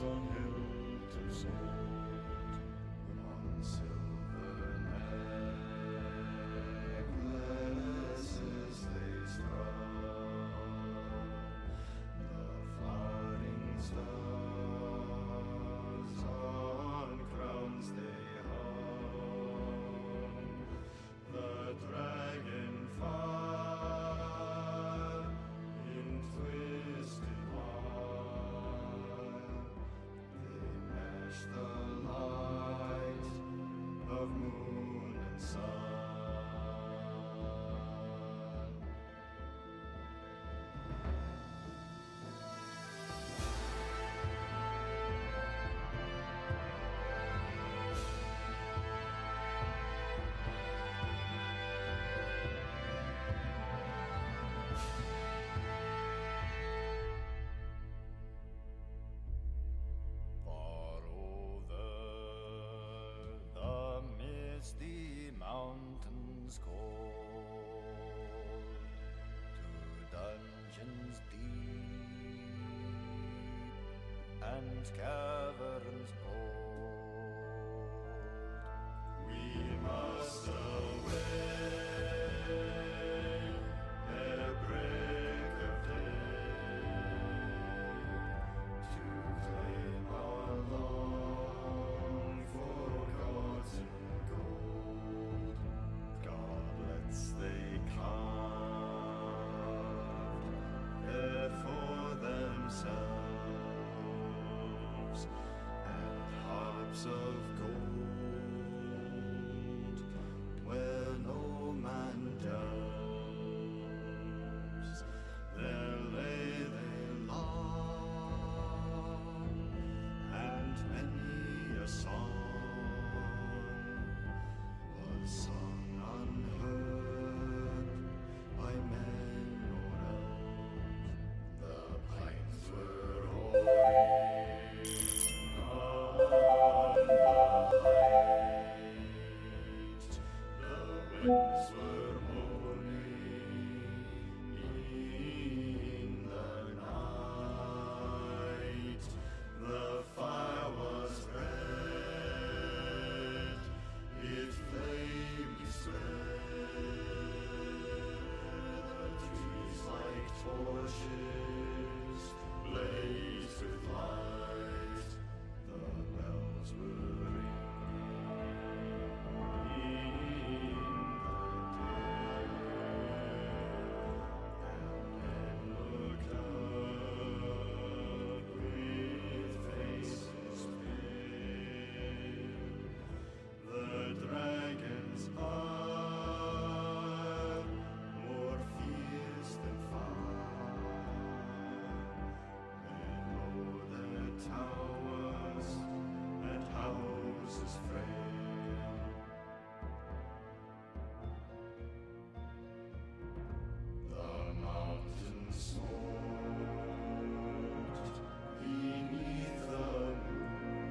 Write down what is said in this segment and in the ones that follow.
on hilt of sword, on silver necklaces they strung, the flowering stars on crowns they hung, the dragon fire in twisted wire, they mesh the light of moon and sun. Far over the misty mountains cold, to dungeons deep and caverns old, we must away ere break of day, to claim our long forgotten gold. Goblets they carved there for themselves, and harps of gold where no man delves. There lay they long, and many a song was sung unheard by men or else. The pines were hoary on the height, the winds were moaning in the night, the fire was red, its flaming spread, the trees like torches blazed with light, the bells were ringing in the dead, and men looked up with faces pale. The dragon's eye, more fierce than fire, men know their towers and houses frail. The mountains smoked beneath the moon,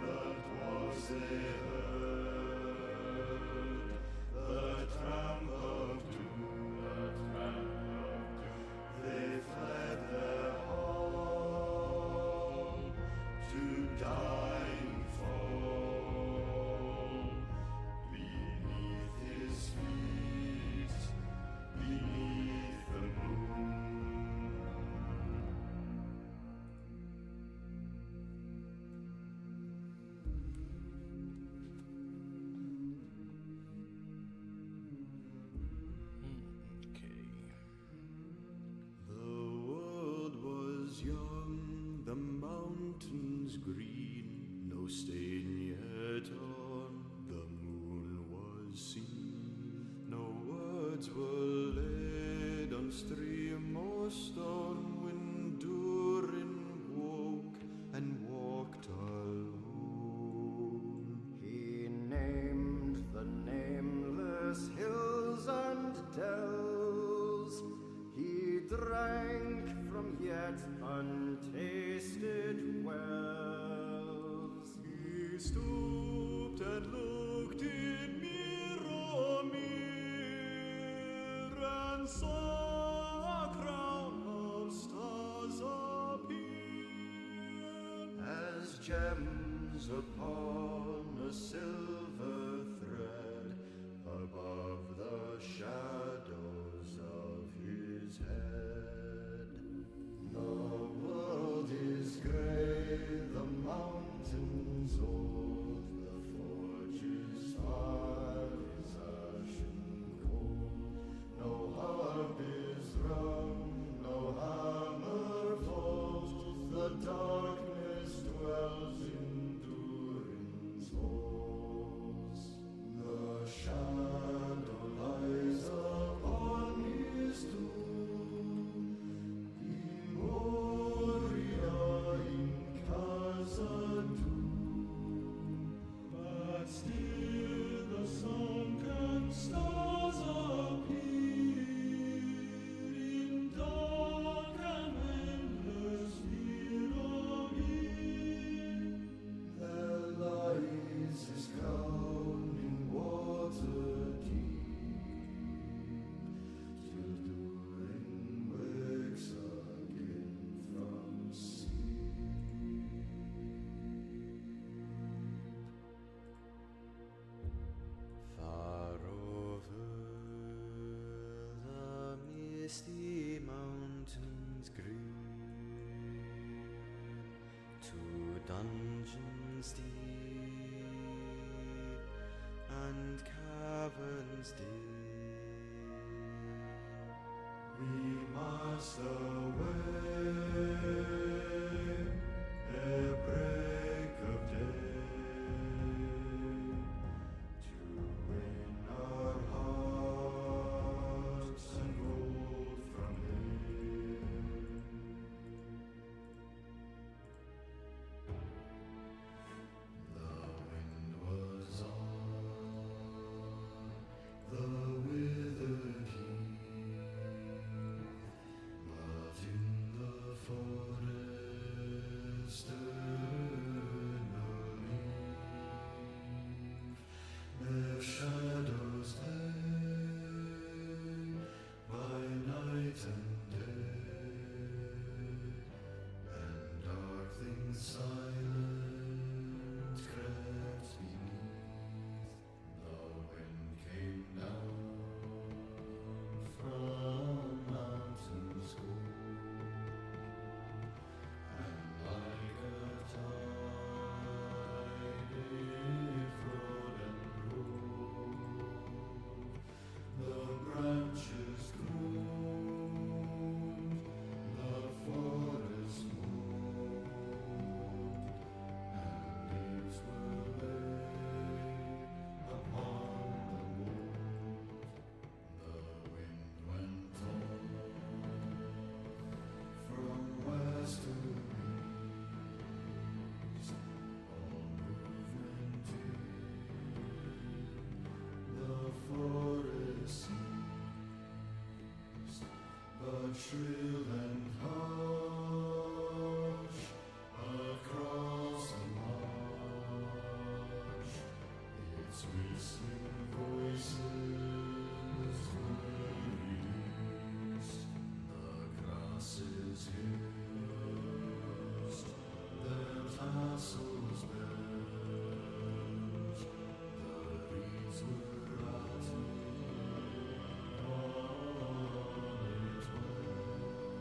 the dwarves they heard the tramp of doom, they fled their home to die and fall beneath his feet, beneath the moon. Okay. The world was young, the mountains green, no stain yet on the moon was seen. No words were laid on stream or stone when Durin woke and walked alone. He named the nameless hills and dells, he drank from yet untasted wells. He stooped and looked in mirror, and saw a crown of stars appear. gems upon a silver thread above the shadows of his head. The world is grey, the mountains old, the forge is far, is ashen cold. No harp is rung, no hammer falls, the darkness dwells in Durin's halls. The shadow lies upon his tomb, in Moria, in casa doom. But still the sunken stars appear in dark and endless year of year. There lies his crown in water deep, till Durin wakes again from sleep. Far over the misty mountains green, to dungeons deep and caverns dim, we must away ere break of day, to win our hearts and gold from him. The wind was on the withered heath, but in the forest underneath, their shadows lay by night and day, and dark things silent crept beneath. The wind came down from mountains cold, and like a tide it flowed and rolled. The branches groaned, the forest moaned, and leaves were laid upon the mould. The wind went on from west to east, all movement deep, the forest ceased, but shrill and harsh across the marsh, its whistling voices were released. The grasses hissed, their tassels bent, the reeds were rattling on its way.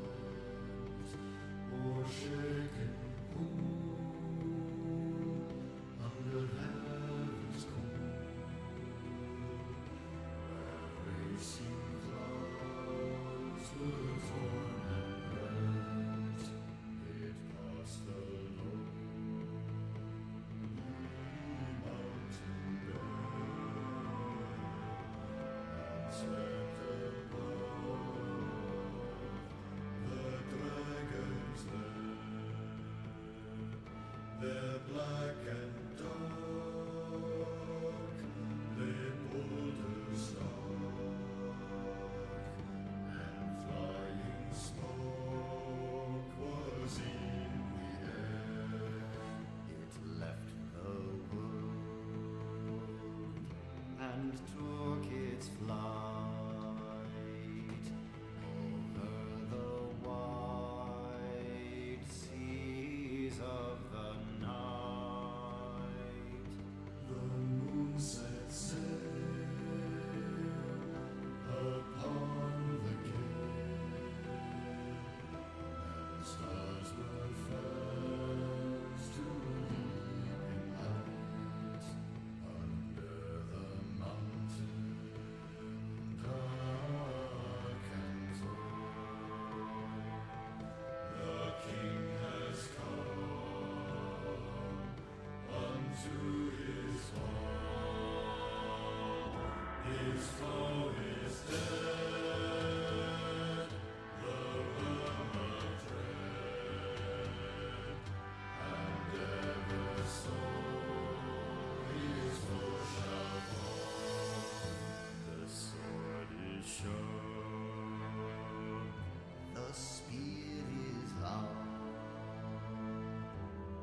The spear is loud.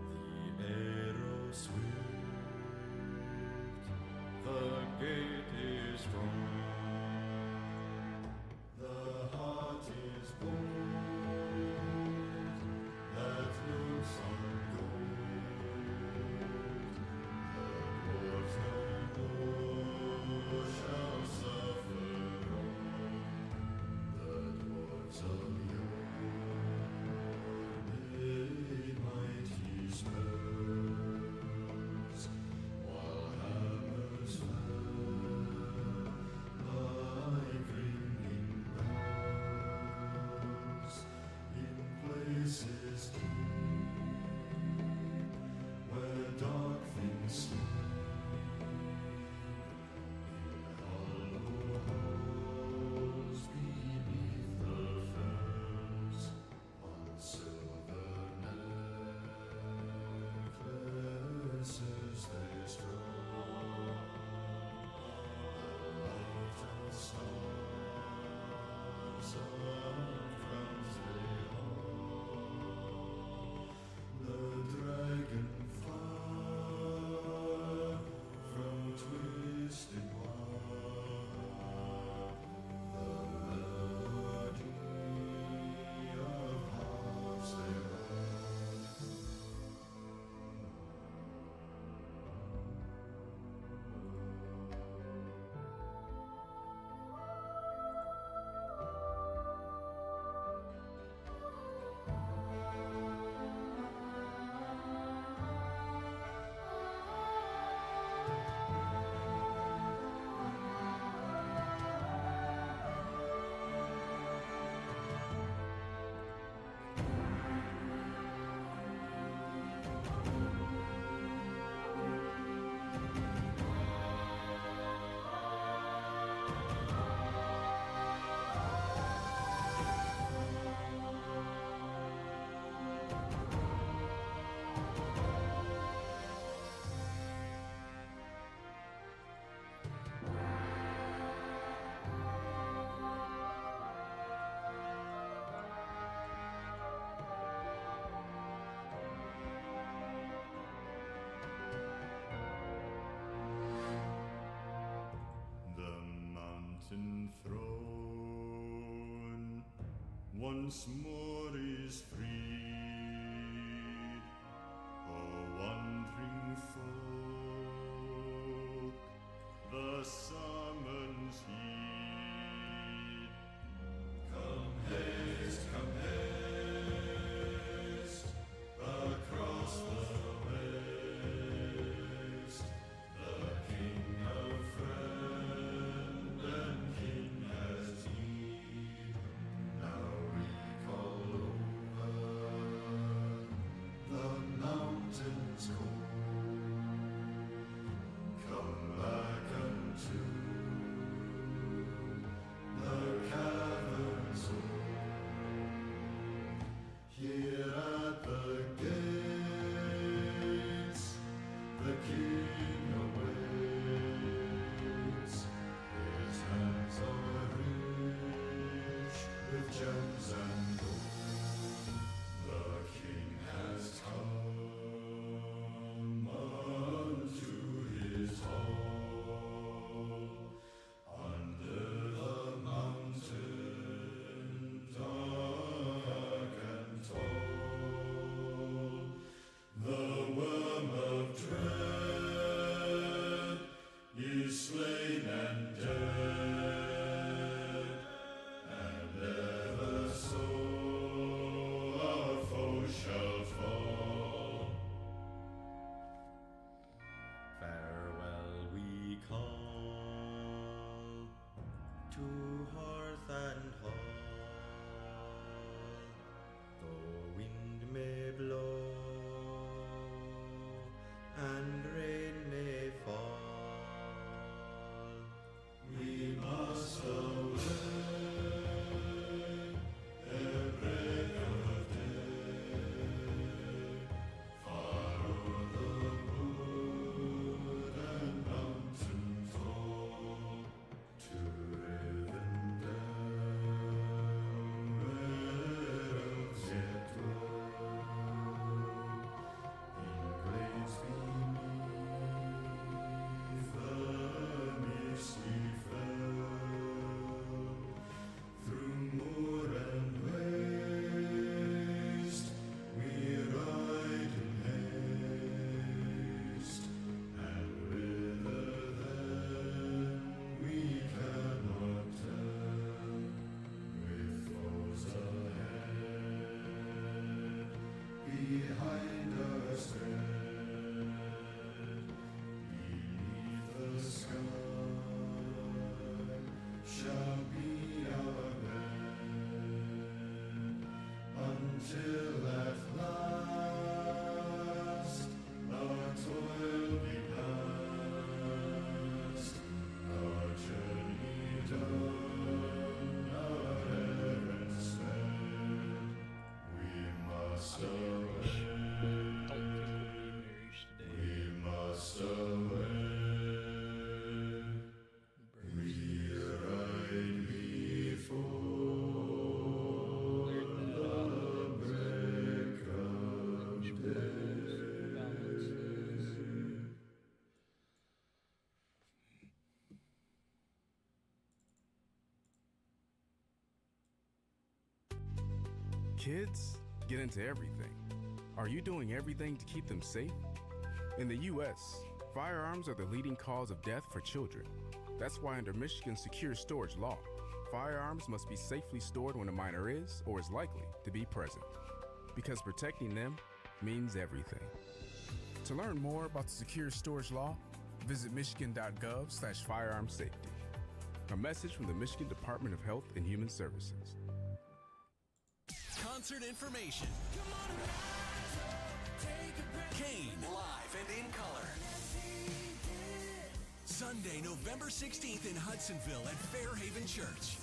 The arrow swift, the gate is strong. The heart is bold that looks on gold. The dwarfs no more shall suffer wrong. The dwarfs of yore made mighty spells, while hammers fell like ringing bells in places deep where dark things sleep. In hollow halls beneath the fells, on silver necklaces they strung. The light of stars on crowns they hung. The dragon fire from twisted wire. The melody of harps they rung. The mountain throne once more is freed. O wandering folk, the summons heed. Come haste, across the waste. The King of friend and King has need. Now we call over the mountains cold. Come back unto the caverns old. Here at the gates, the King awaits. His hands are rich with gems and gold. The King has come unto his hall under the mountain dark and tall. The worm of dread is slain and dead, and ever so Kids get into everything. Are you doing everything to keep them safe? In the U.S., firearms are the leading cause of death for children. That's why under Michigan's secure storage law, firearms must be safely stored when a minor is or is likely to be present. Because protecting them means everything. To learn more about the secure storage law, visit michigan.gov/firearm safety. A message from the Michigan Department of Health and Human Services. Concert information. Kane, live and in color. Sunday, November 16th in Hudsonville at Fairhaven Church.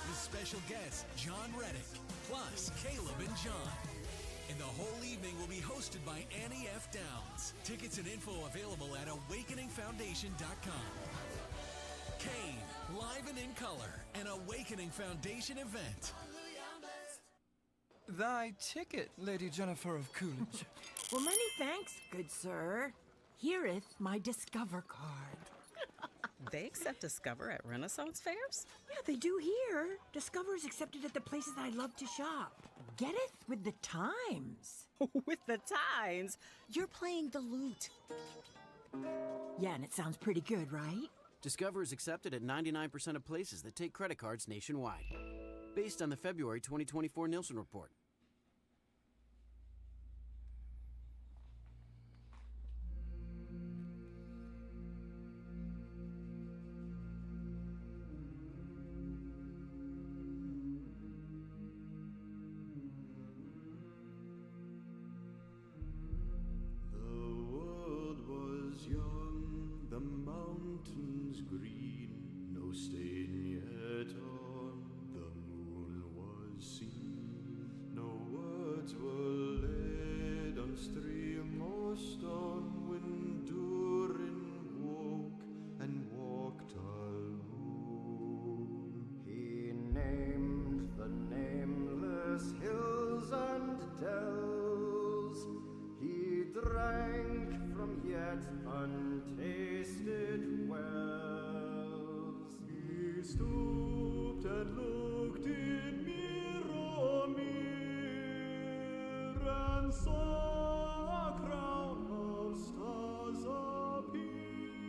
With special guests John Reddick, plus Caleb and John. And the whole evening will be hosted by Annie F. Downs. Tickets and info available at awakeningfoundation.com. Kane, live and in color, an Awakening Foundation event. Thy ticket, Lady Jennifer of Coolidge. Well, many thanks, good sir. Here'th my Discover card. They accept Discover at Renaissance fairs? Yeah, they do here. Discover is accepted at the places I love to shop. Getteth with the times. With the times? You're playing the lute. Yeah, and it sounds pretty good, right? Discover is accepted at 99% of places that take credit cards nationwide. Based on the February 2024 Nielsen report. Untasted wells. He stooped and looked in mirror, and saw a crown of stars appear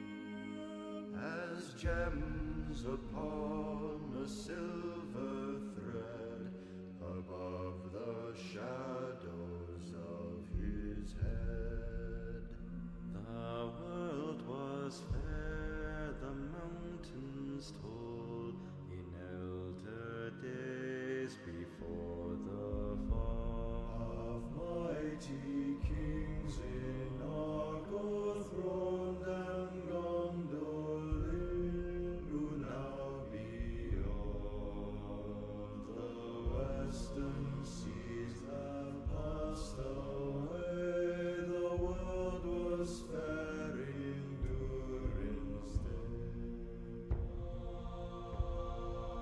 as gems upon a silver thread above the shadows of his head. The world was fair, the mountains tall, in elder days before the fall of mighty kings in Argo throned and gondolin, who now beyond the western seas have passed away. The world was fair in Durin's day.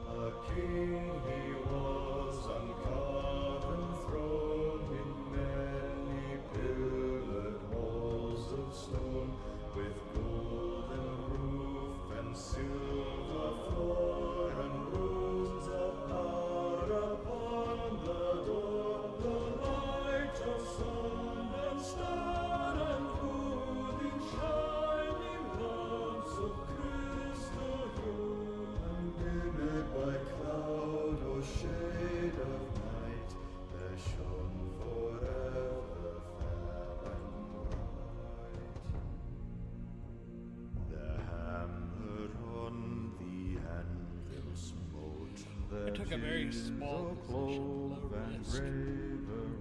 A king he was on carven throne in many pillared halls of stone, with golden roof and silver floor and runes of power upon the door. The light of sun and star and moon in shining lamps of crystal hue, undimmed by cloud or shade of night, there shone forever fair and bright. The hammer on the anvil smote, the I took a very small position, low risk.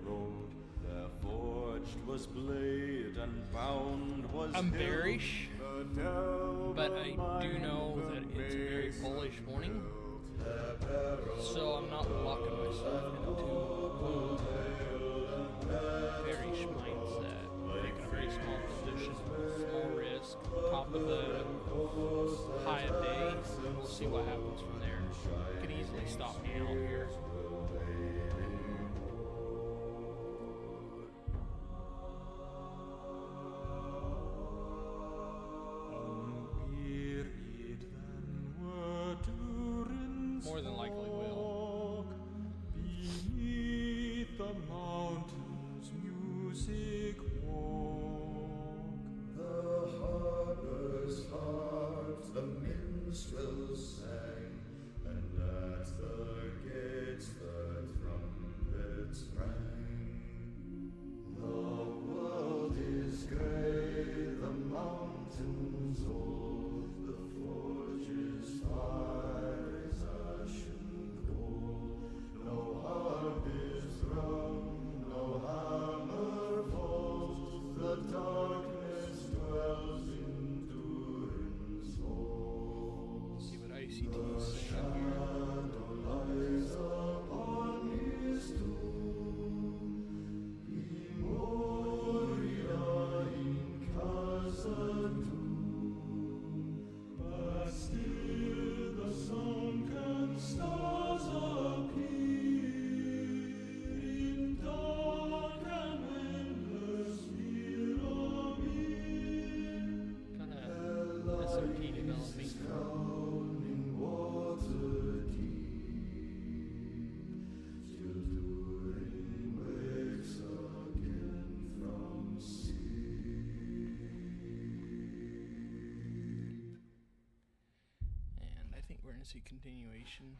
road. There forged was blade and bound was I'm hill. bearish, but I do know that it's a very bullish morning, so I'm not locking myself into bearish mindset. Taking a very small position, small risk, top of the high of day, and we'll see what happens from there. Could easily stop me out here. More than likely will. see continuation.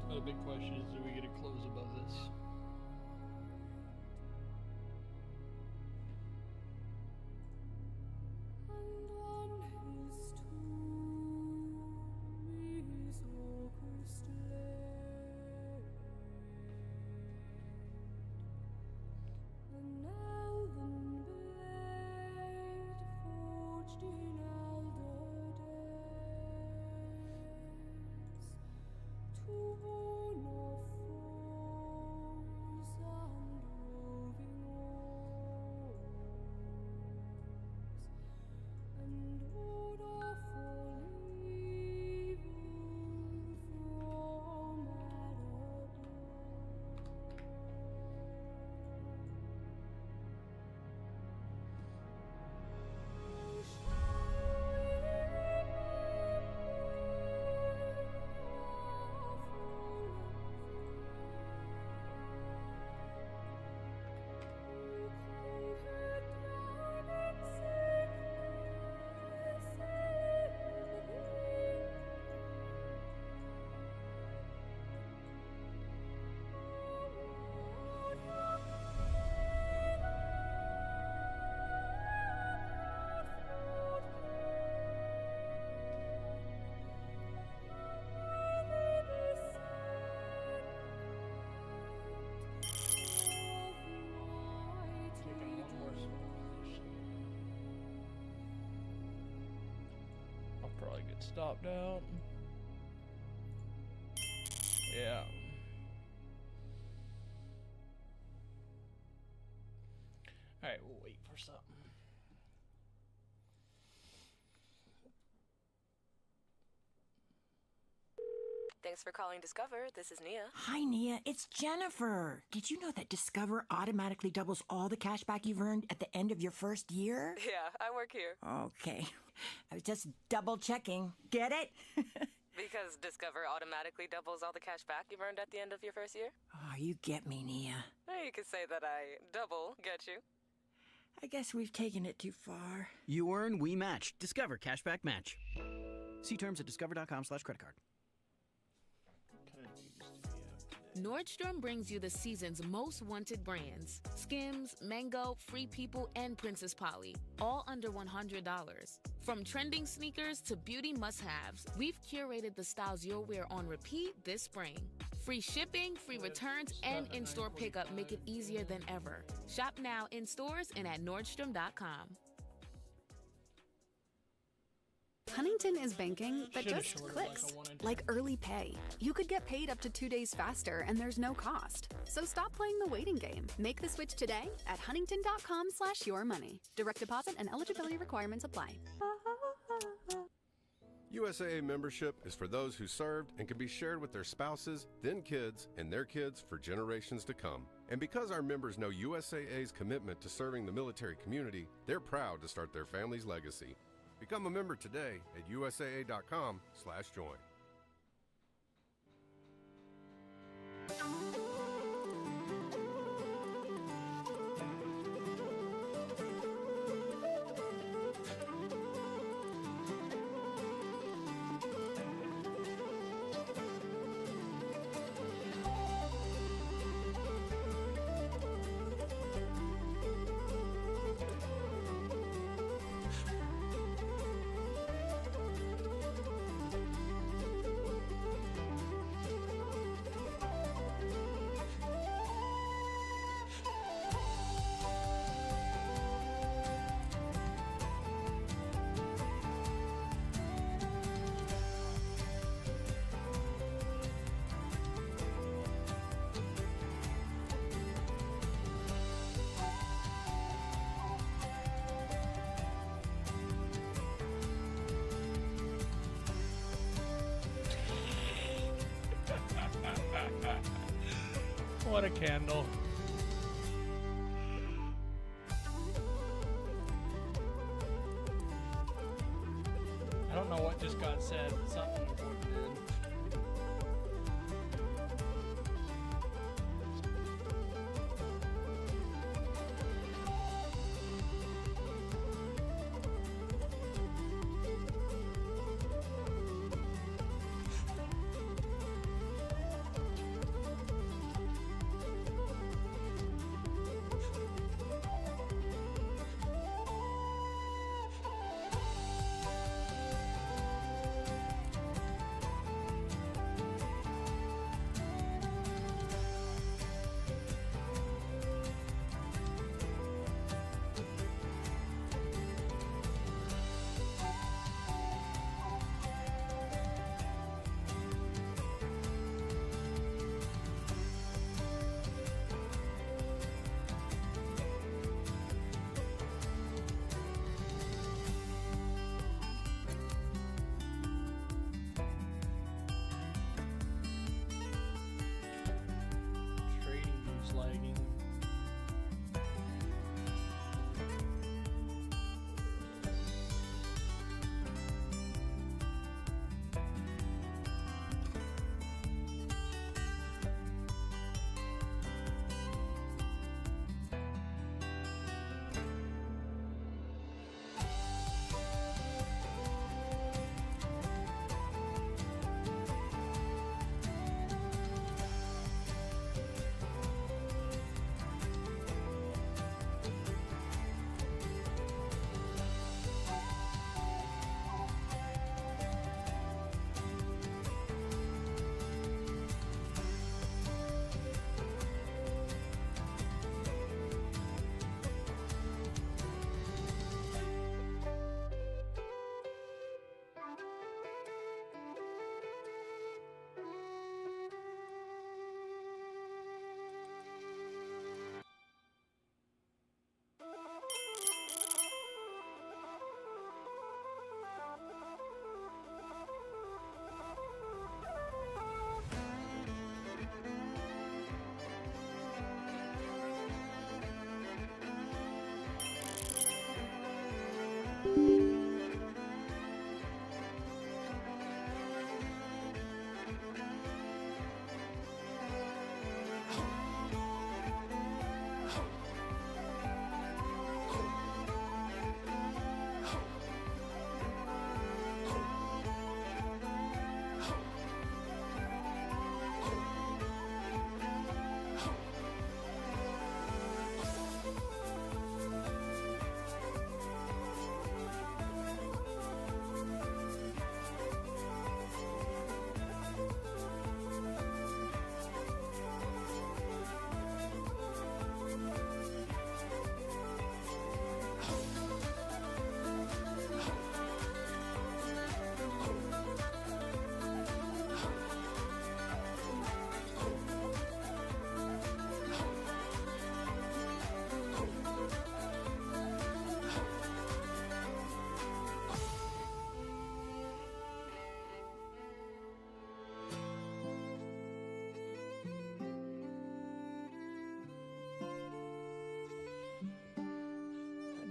The big question is, do we get a close above this? Probably get stopped out. Yeah. Alright, we'll wait for something. Thanks for calling Discover. This is Nia. Hi, Nia. It's Jennifer. Did you know that Discover automatically doubles all the cash back you've earned at the end of your first year? Yeah, I work here. Okay. I was just double checking. Get it? Because Discover automatically doubles all the cash back you've earned at the end of your first year? Oh, you get me, Nia. You could say that I double get you. I guess we've taken it too far. You earn, we match. Discover Cashback Match. See terms at discover.com/creditcard. Nordstrom brings you the season's most wanted brands. Skims, Mango, Free People, and Princess Polly. All under $100. From trending sneakers to beauty must-haves, we've curated the styles you'll wear on repeat this spring. Free shipping, free returns, and in-store pickup make it easier than ever. Shop now in stores and at Nordstrom.com. Huntington is banking that just clicks, like early pay. You could get paid up to 2 days faster and there's no cost. So stop playing the waiting game. Make the switch today at huntington.com/yourmoney. Direct deposit and eligibility requirements apply. USAA membership is for those who served and can be shared with their spouses, then kids, and their kids for generations to come. And because our members know USAA's commitment to serving the military community, they're proud to start their family's legacy. Become a member today at usaa.com/join. What a candle. I don't know what just got said. Something important did.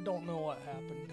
don't know what happened.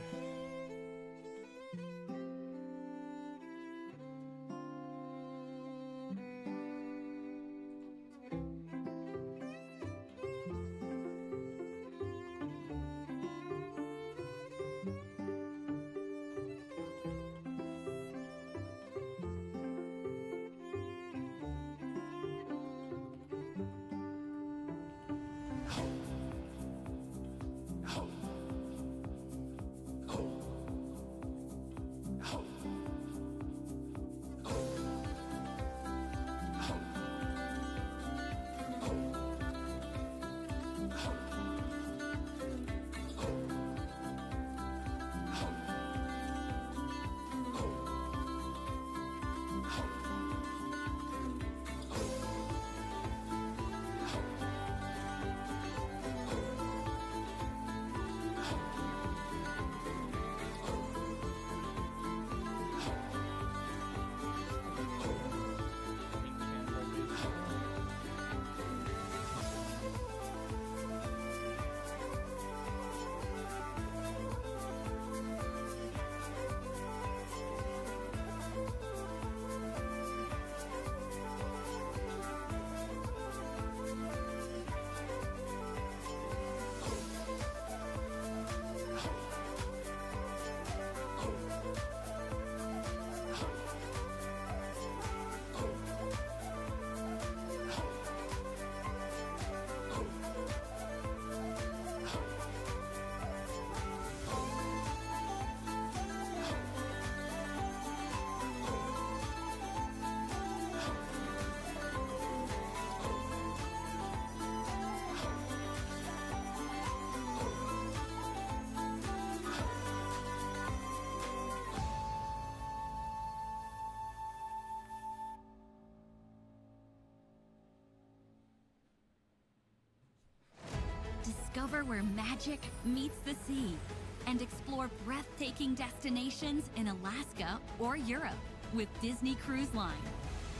Discover where magic meets the sea and explore breathtaking destinations in Alaska or Europe with Disney Cruise Line.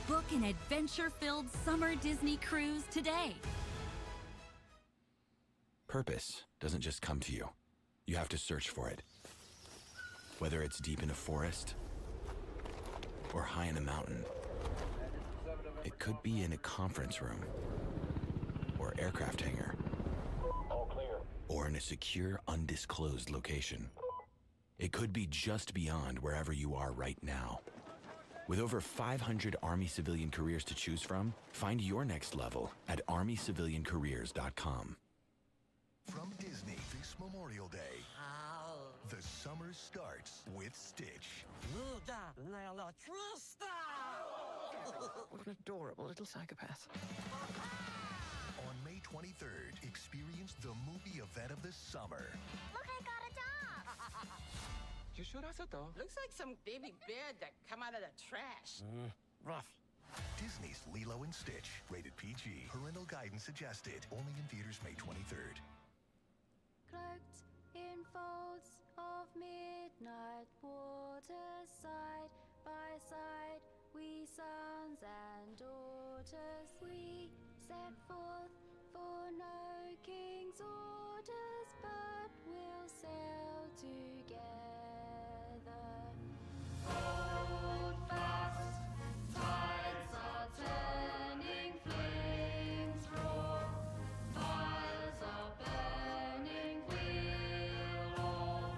Book an adventure-filled summer Disney cruise today. Purpose doesn't just come to you. You have to search for it. Whether it's deep in a forest or high in a mountain, it could be in a conference room or aircraft hangar, or in a secure, undisclosed location. It could be just beyond wherever you are right now. With over 500 Army civilian careers to choose from, find your next level at ArmyCivilianCareers.com. From Disney this Memorial Day, the summer starts with Stitch. What an adorable little psychopath. On May 23rd, experience the movie event of the summer. Look, I got a dog! You sure that's a dog? Looks like some baby bear that come out of the trash. Rough. Disney's Lilo and Stitch, rated PG. Parental guidance suggested. Only in theaters May 23rd. Cloaked in folds of midnight waters, side by side, we sons and daughters, we set forth for no king's orders, but we'll sail together. Hold fast, tides are turning, flames roar, fires are burning, we'll all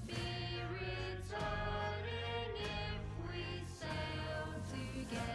be returning if we sail together.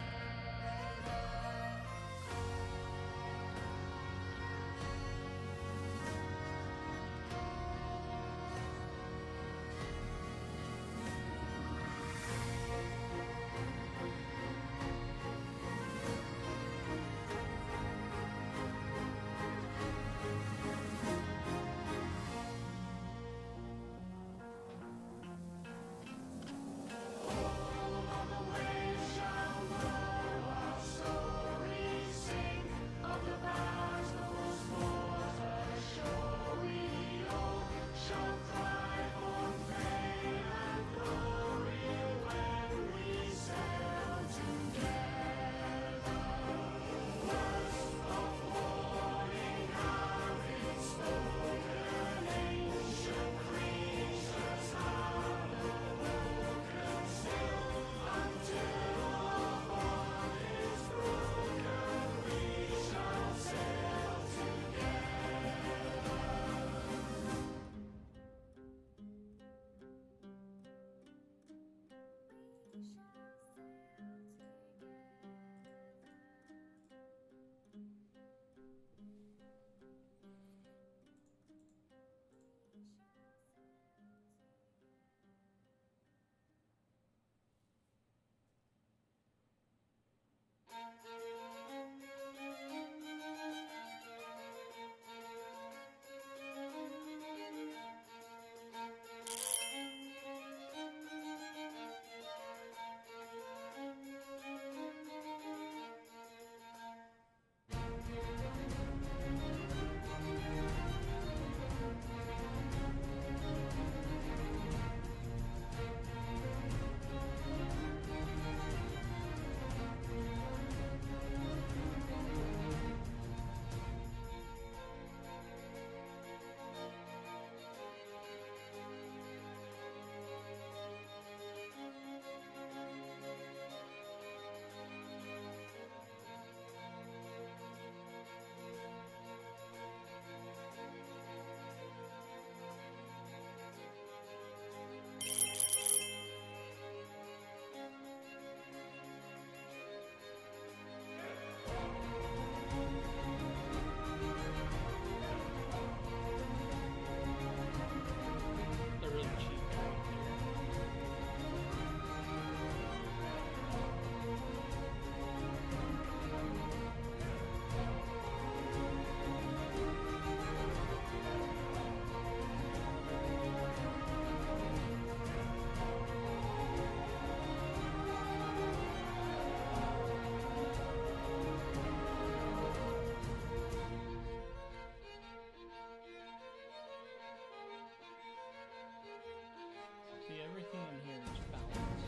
everything in here is balanced.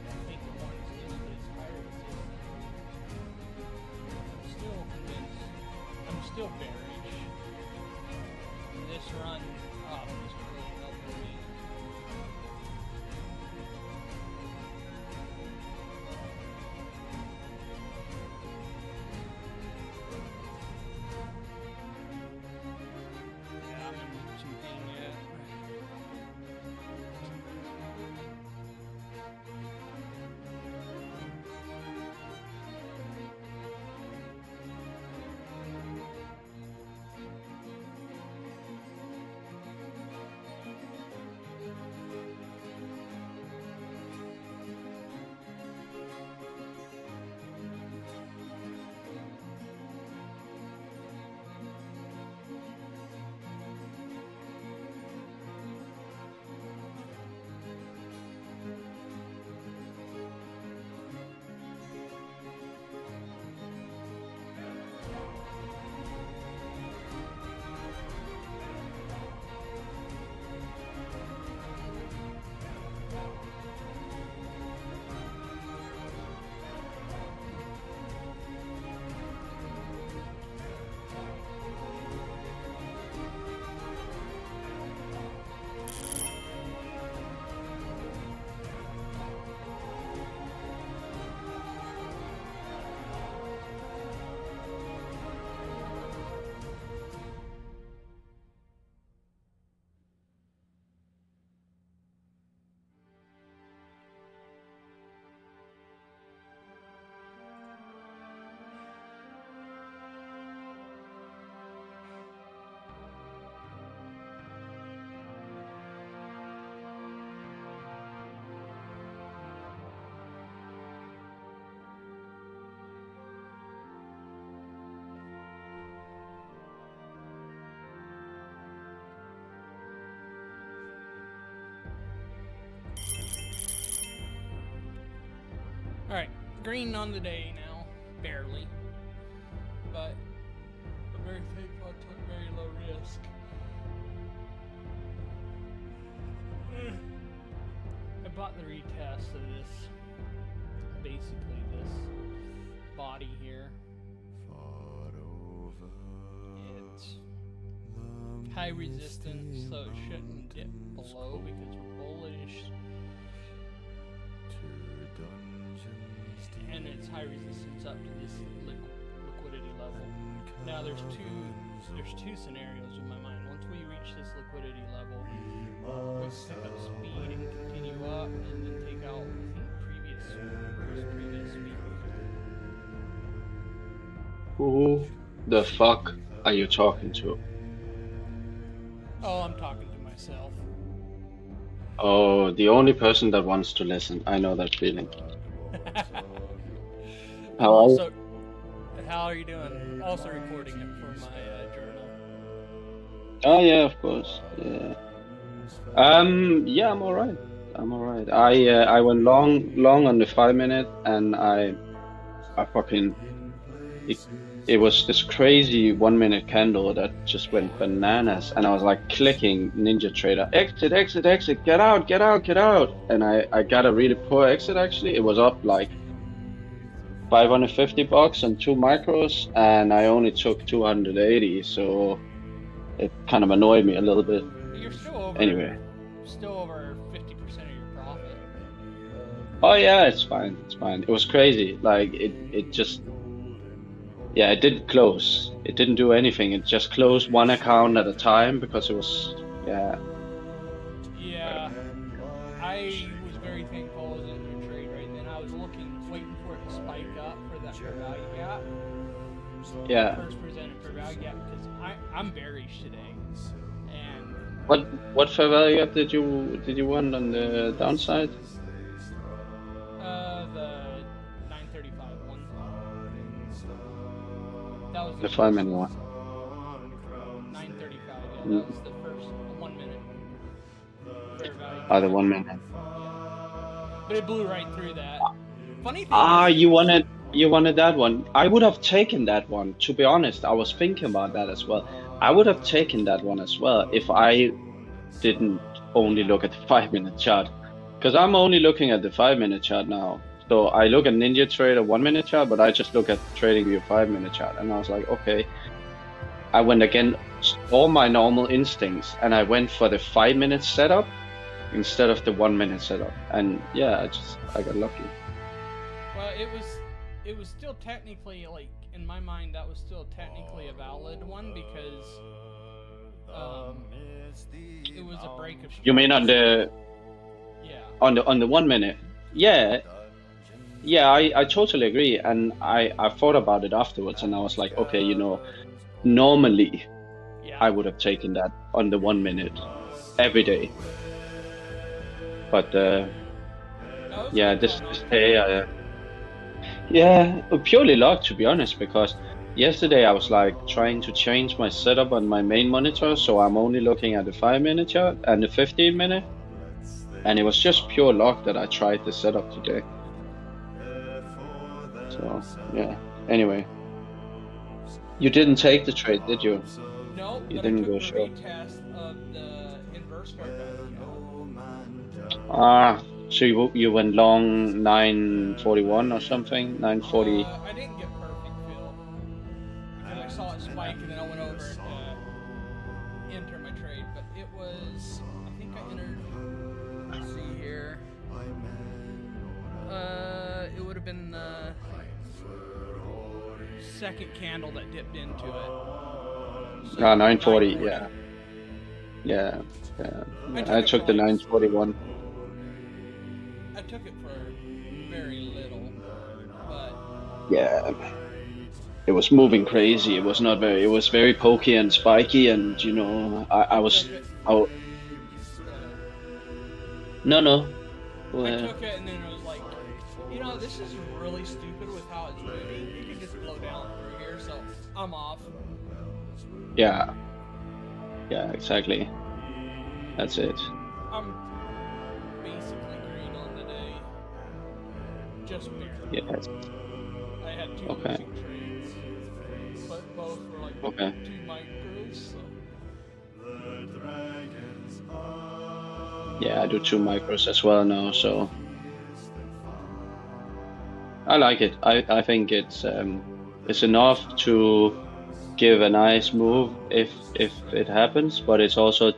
I think the one is just that it's higher resistance. I'm still convinced. I'm still bearish. This run up is really helping me. Yeah, I'm in some pain yet. Alright, green on the day now, barely. But I'm very thankful I took very low risk. I bought the retest of this, basically this body here. It's high resistance, so it shouldn't dip below because we're bullish. And it's high resistance up to this liquidity level. Now there's two scenarios in my mind. Once we reach this liquidity level, we pick up speed and continue up, and then take out previous speed. Who the fuck are you talking to? Oh, I'm talking to myself. Oh, the only person that wants to listen. I know that feeling. How are you doing? Also recording it for my journal. Oh yeah, of course. Yeah. Yeah, I'm alright. I went long on the 5 minute, and I fucking it was this crazy 1 minute candle that just went bananas, and I was like clicking Ninja Trader, exit, get out, and I got a really poor exit actually. It was up like $550 on 2 micros, and I only took 280, so it kind of annoyed me a little bit. You're still over. Anyway. Still over 50% of your profit. Oh yeah, it's fine. It was crazy. Like it just, yeah, it didn't close. It didn't do anything. It just closed one account at a time because it was, yeah. Yeah, I was very thankful I was in your trade right then. I was waiting for it to spike up for that fair value gap. Yeah. First presented fair value gap, because I'm bearish today. And what fair value gap did you want on the downside? The 935 one. That was the 5 minute one. 935. Yeah, that was the first 1 minute fair value. The 1 minute. Yeah. But it blew right through that. Funny thing is, you wanted that one. I would have taken that one, to be honest. I was thinking about that as well. I would have taken that one as well if I didn't only look at the 5-minute chart, because I'm only looking at the 5-minute chart now. So I look at Ninja Trader 1-minute chart, but I just look at TradingView 5-minute chart, and I was like, okay. I went against all my normal instincts, and I went for the 5-minute setup instead of the 1-minute setup, and yeah, I got lucky. Well, it was still technically, like, in my mind, that was still technically a valid one because it was a break of. You mean on the? Yeah. On the 1-minute? Yeah. Yeah, I totally agree, and I thought about it afterwards, and I was like, okay, you know, normally I would have taken that on the 1-minute every day, but yeah, this day, yeah, purely luck, to be honest, because yesterday I was like trying to change my setup on my main monitor, so I'm only looking at the 5-minute chart and the 15-minute, and it was just pure luck that I tried the setup today. So yeah. Anyway, you didn't take the trade, did you? No, you but didn't I took go the short. retest of the inverse fair value. Ah, so you went long 941 or something, 940. I didn't get perfect fill because I saw it spike and then I went over to enter my trade, but it was, I think I entered. Let's see here. It would have been the second candle that dipped into it. So 940, yeah. Yeah. I took the 941. I took it for very little, but yeah, it was moving crazy. It was not very. It was very pokey and spiky, and you know, I was. No. I took it, and then it was like, you know, this is really stupid with how it's moving. You can just blow down through here, so I'm off. Yeah. Yeah, exactly. That's it. I'm basically green on the day. Just barely. Yes. I had two Okay. losing trades, but both were like Okay. 2 micros, so. Yeah, I do 2 micros as well now, so I like it. I think it's enough to give a nice move if it happens, but it's also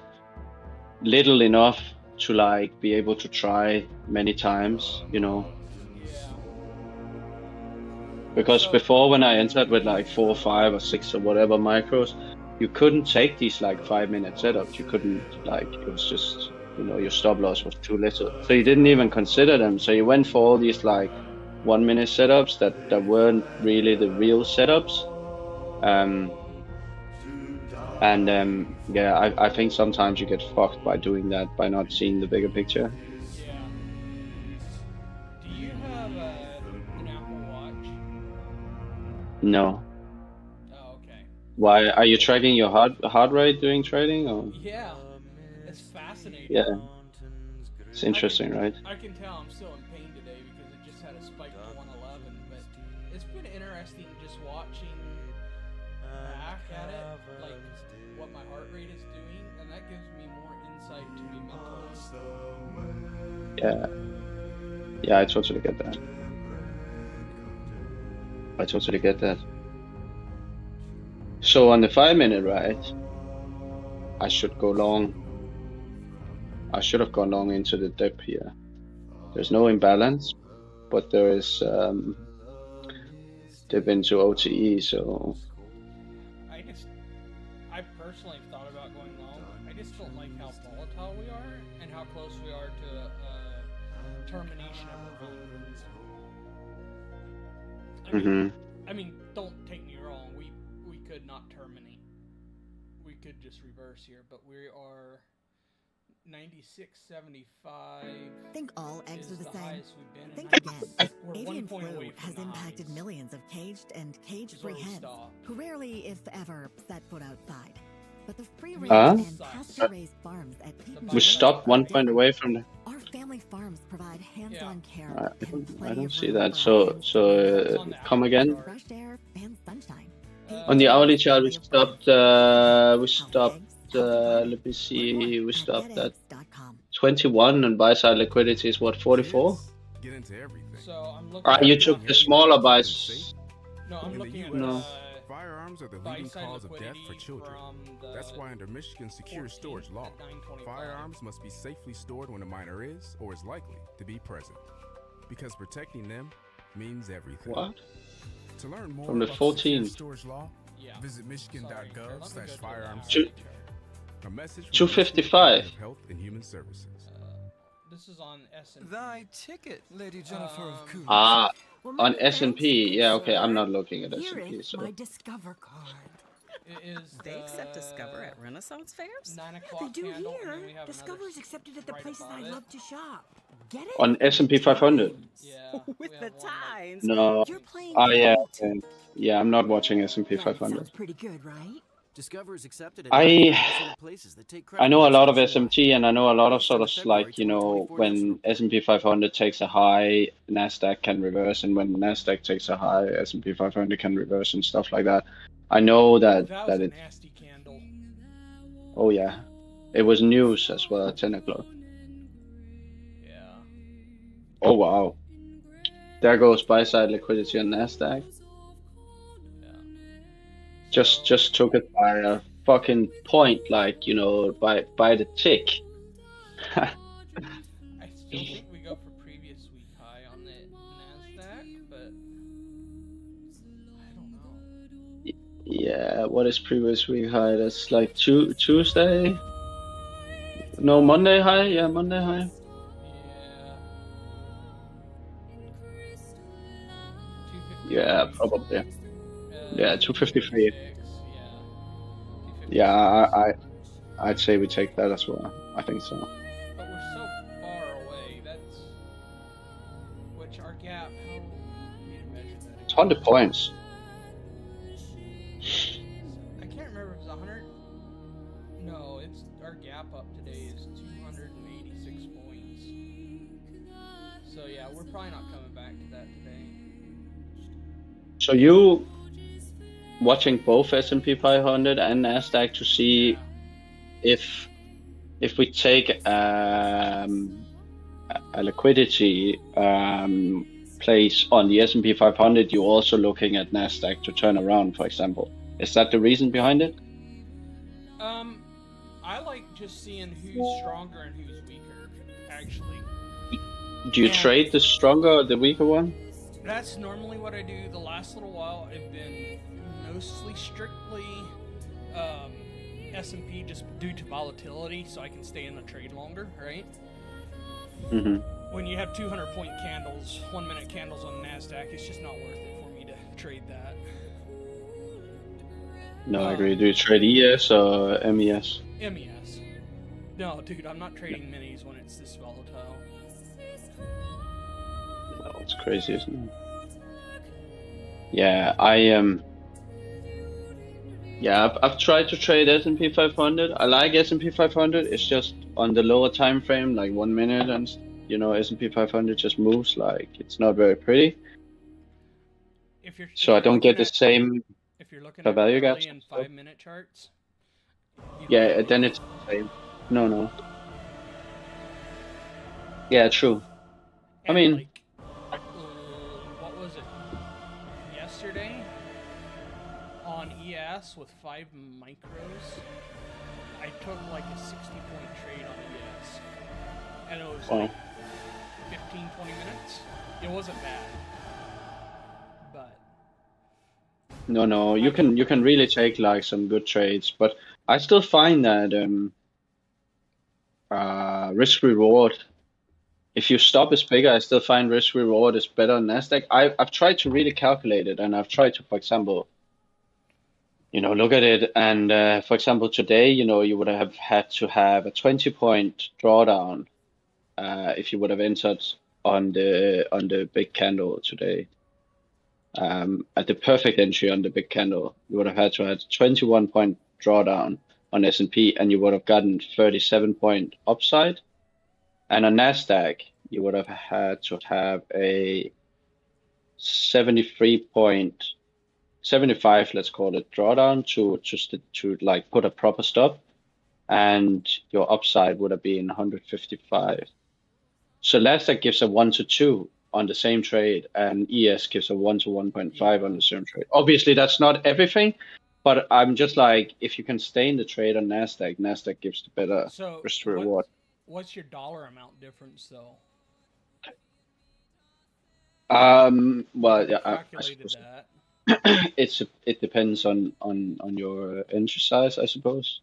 little enough to like be able to try many times, you know. Because before, when I entered with like 4, 5, or 6 or whatever micros, you couldn't take these like 5-minute setups. You couldn't, like, it was just, you know, your stop loss was too little, so you didn't even consider them. So you went for all these like 1-minute setups that weren't really the real setups. Yeah, I think sometimes you get fucked by doing that, by not seeing the bigger picture. Yeah. Do you have an Apple Watch? No. Oh, okay. Why are you tracking your heart rate during trading, or? Yeah, it's fascinating. Yeah. It's interesting, right? I can tell I'm still in pain today because it just had a spike to 111, but it's been interesting just watching back at it, like what my heart rate is doing, and that gives me more insight to me mentally. Yeah, I totally get that. So on the 5-minute, right, I should go long. I should have gone long into the dip here. There's no imbalance, but there is dip into OTE, so I personally thought about going long. I just don't like how volatile we are and how close we are to termination of a run. I mean, don't take me wrong. We could not terminate. We could just reverse here, but we are 96.75. Think all eggs are the same? highest we've been. Think in again. We're Avian 1 point flu away has from impacted millions of caged and cage-free hens who rarely, if ever, set foot outside. But the free-range and pasture-raised farms at Peton we stopped 1 point away from the. Our family farms provide hands-on care I don't see that. So come again. fresh air and sunshine. On the hourly chart, we stopped. Let me see. We stopped at 21 and buy side liquidity is what, 44? Get into everything. So I'm looking. You took the smaller buys. No, I'm looking at No. Firearms are the leading cause of death for children. That's why under Michigan's secure storage law, firearms must be safely stored when a minor is or is likely to be present. Because protecting them means everything. What? To learn more From the about 14th. secure storage law, visit michigan.gov/firearms. A message from 255. of Health and Human Services. This is on S&P. Thy ticket, Lady Jennifer of Coolidge. On S&P. Yeah, okay, I'm not looking at Here S&P. is So. my Discover card. They accept Discover at Renaissance fairs? 9 They o'clock do candle, and here. then we have Discover another is accepted at the right places I above it. love to shop. Get it? On S&P 500. Yeah. With the times. No. You're playing Yeah. gold. Yeah, I'm not watching S&P That 500. sounds pretty good, right? Discover is accepted at I 99% of places that take credit I know a cards lot of nationwide. SMT, and I know a lot of sort of February like, you know, 2024 when Nielsen S&P 500 takes a high, Nasdaq can reverse, and when Nasdaq takes a high, S&P 500 can reverse and stuff like that. I know that That was a it. nasty candle. Oh yeah, it was news as well at 10 o'clock. Yeah. Oh wow, there goes buy side liquidity on Nasdaq. Just took it by a fucking point, like, you know, by the tick. I still think we go for previous week high on the Nasdaq, but I don't know. Yeah, what is previous week high? That's like Tuesday? No, Monday high? Yeah, Monday high. Yeah, probably. Yeah, 253. Yeah, I'd say we take that as well. I think so. But we're so far away. That's which our gap. How we need to measure that? It's 100 points. I can't remember if it's 100. No, it's our gap up today is 286 points. So yeah, we're probably not coming back to that today. So you watching both S&P 500 and Nasdaq to see if we take a liquidity place on the S&P 500, you're also looking at Nasdaq to turn around, for example. Is that the reason behind it? I like just seeing who's stronger and who's weaker, actually. Do you trade the stronger or the weaker one? That's normally what I do. The last little while, I've been mostly strictly S&P just due to volatility, so I can stay in the trade longer, right? Mm-hmm. When you have 200-point candles, 1-minute candles on NASDAQ, it's just not worth it for me to trade that. No, I agree. Do you trade ES or MES? MES. No, dude, I'm not trading minis when it's this volatile. No, it's crazy, isn't it? Yeah, I've tried to trade S&P 500. I like S&P 500. It's just on the lower time frame, like 1 minute, and you know, S&P 500 just moves like it's not very pretty. So I don't get the same. If you're looking fair at value early gaps. and 5-minute charts. Yeah, then it's the same. No. Yeah, true. I mean, What was it? Yesterday on ES with 5 micros, I took like a 60-point trade on ES, and it was like 15-20 minutes. It wasn't bad, but no, you can really take like some good trades, but I still find that risk reward. If your stop is bigger, I still find risk reward is better on Nasdaq. I've tried to really calculate it, and I've tried to, for example, you know, look at it. And for example, today, you know, you would have had to have a 20-point drawdown if you would have entered on the big candle today. At the perfect entry on the big candle, you would have had to have 21-point drawdown on S&P, and you would have gotten 37-point upside. And on Nasdaq, you would have had to have a 73.75, let's call it, drawdown to like put a proper stop. and your upside would have been 155. So Nasdaq gives a 1 to 2 on the same trade, and ES gives a 1 to 1.5 on the same trade. Obviously, that's not everything, but I'm just like, if you can stay in the trade on Nasdaq, Nasdaq gives the better So risk to reward. what's your dollar amount difference though? Well, yeah, I Calculated suppose that. it depends on your entry size, I suppose.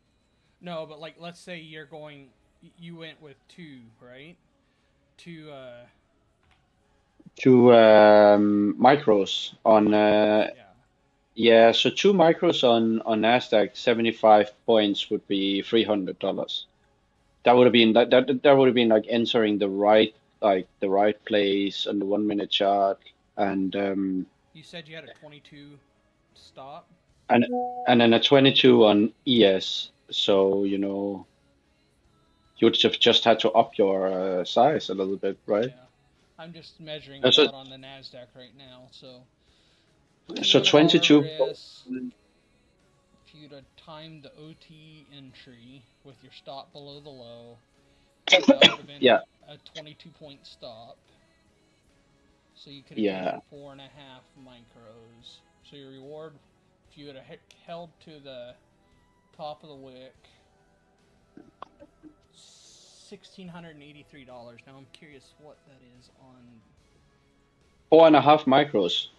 No, but like let's say you're going, you went with 2, right? 2 Two micros on yeah, so 2 micros on Nasdaq, 75 points would be $300. That would have been that would have been like entering the right place on the 1 minute chart, and You said you had a 22 stop. and then a 22 on ES. So you know you would have just had to up your size a little bit, right? I'm just measuring That's it it. out on the Nasdaq right now. So So 22. risk, if you'd have timed the OT entry with your stop below the low, that would have been Yeah. a 22 point stop. So you could have Yeah. taken 4.5 micros. So your reward, if you would have held to the top of the wick, $1,683. Now I'm curious what that is on. 4.5 micros.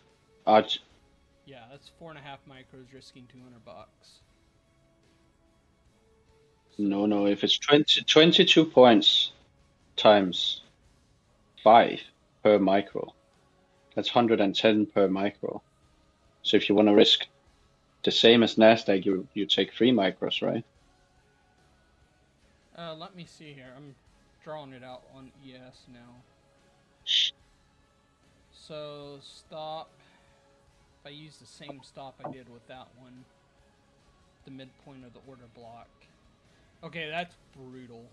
Yeah, that's 4.5 micros, risking $200. No. If it's 22 points times 5 per micro, that's 110 per micro. So if you want to risk the same as Nasdaq, you take 3 micros, right? Let me see here. I'm drawing it out on ES now. So stop. If I use the same stop I did with that one, the midpoint of the order block. Okay, that's brutal.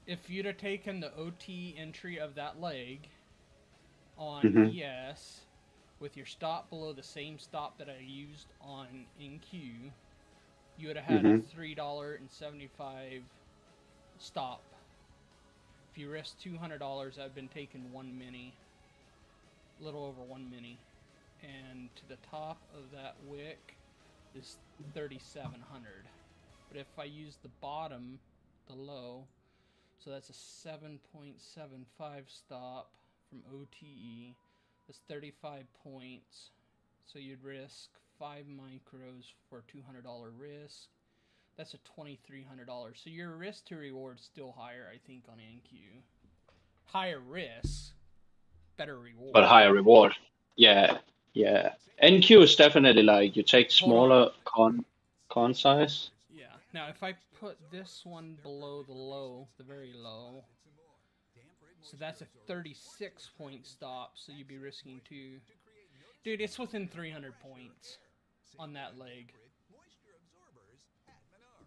If you'd have taken the OT entry of that leg on ES with your stop below the same stop that I used on NQ, you would have had a $3.75 stop. If you risk $200, I've been taking 1 mini, a little over 1 mini, and to the top of that wick is 3,700. But if I use the bottom, the low, so that's a 7.75 stop from OTE. That's 35 points. So you'd risk 5 micros for a $200 risk. That's a $2,300. So your risk to reward is still higher, I think, on NQ. Higher risk, better reward. But higher reward. Yeah. NQ is definitely like you take smaller con size. Yeah. Now if I put this one below the low, the very low, so that's a 36 point stop, so you'd be risking 2. Dude, it's within 300 points on that leg.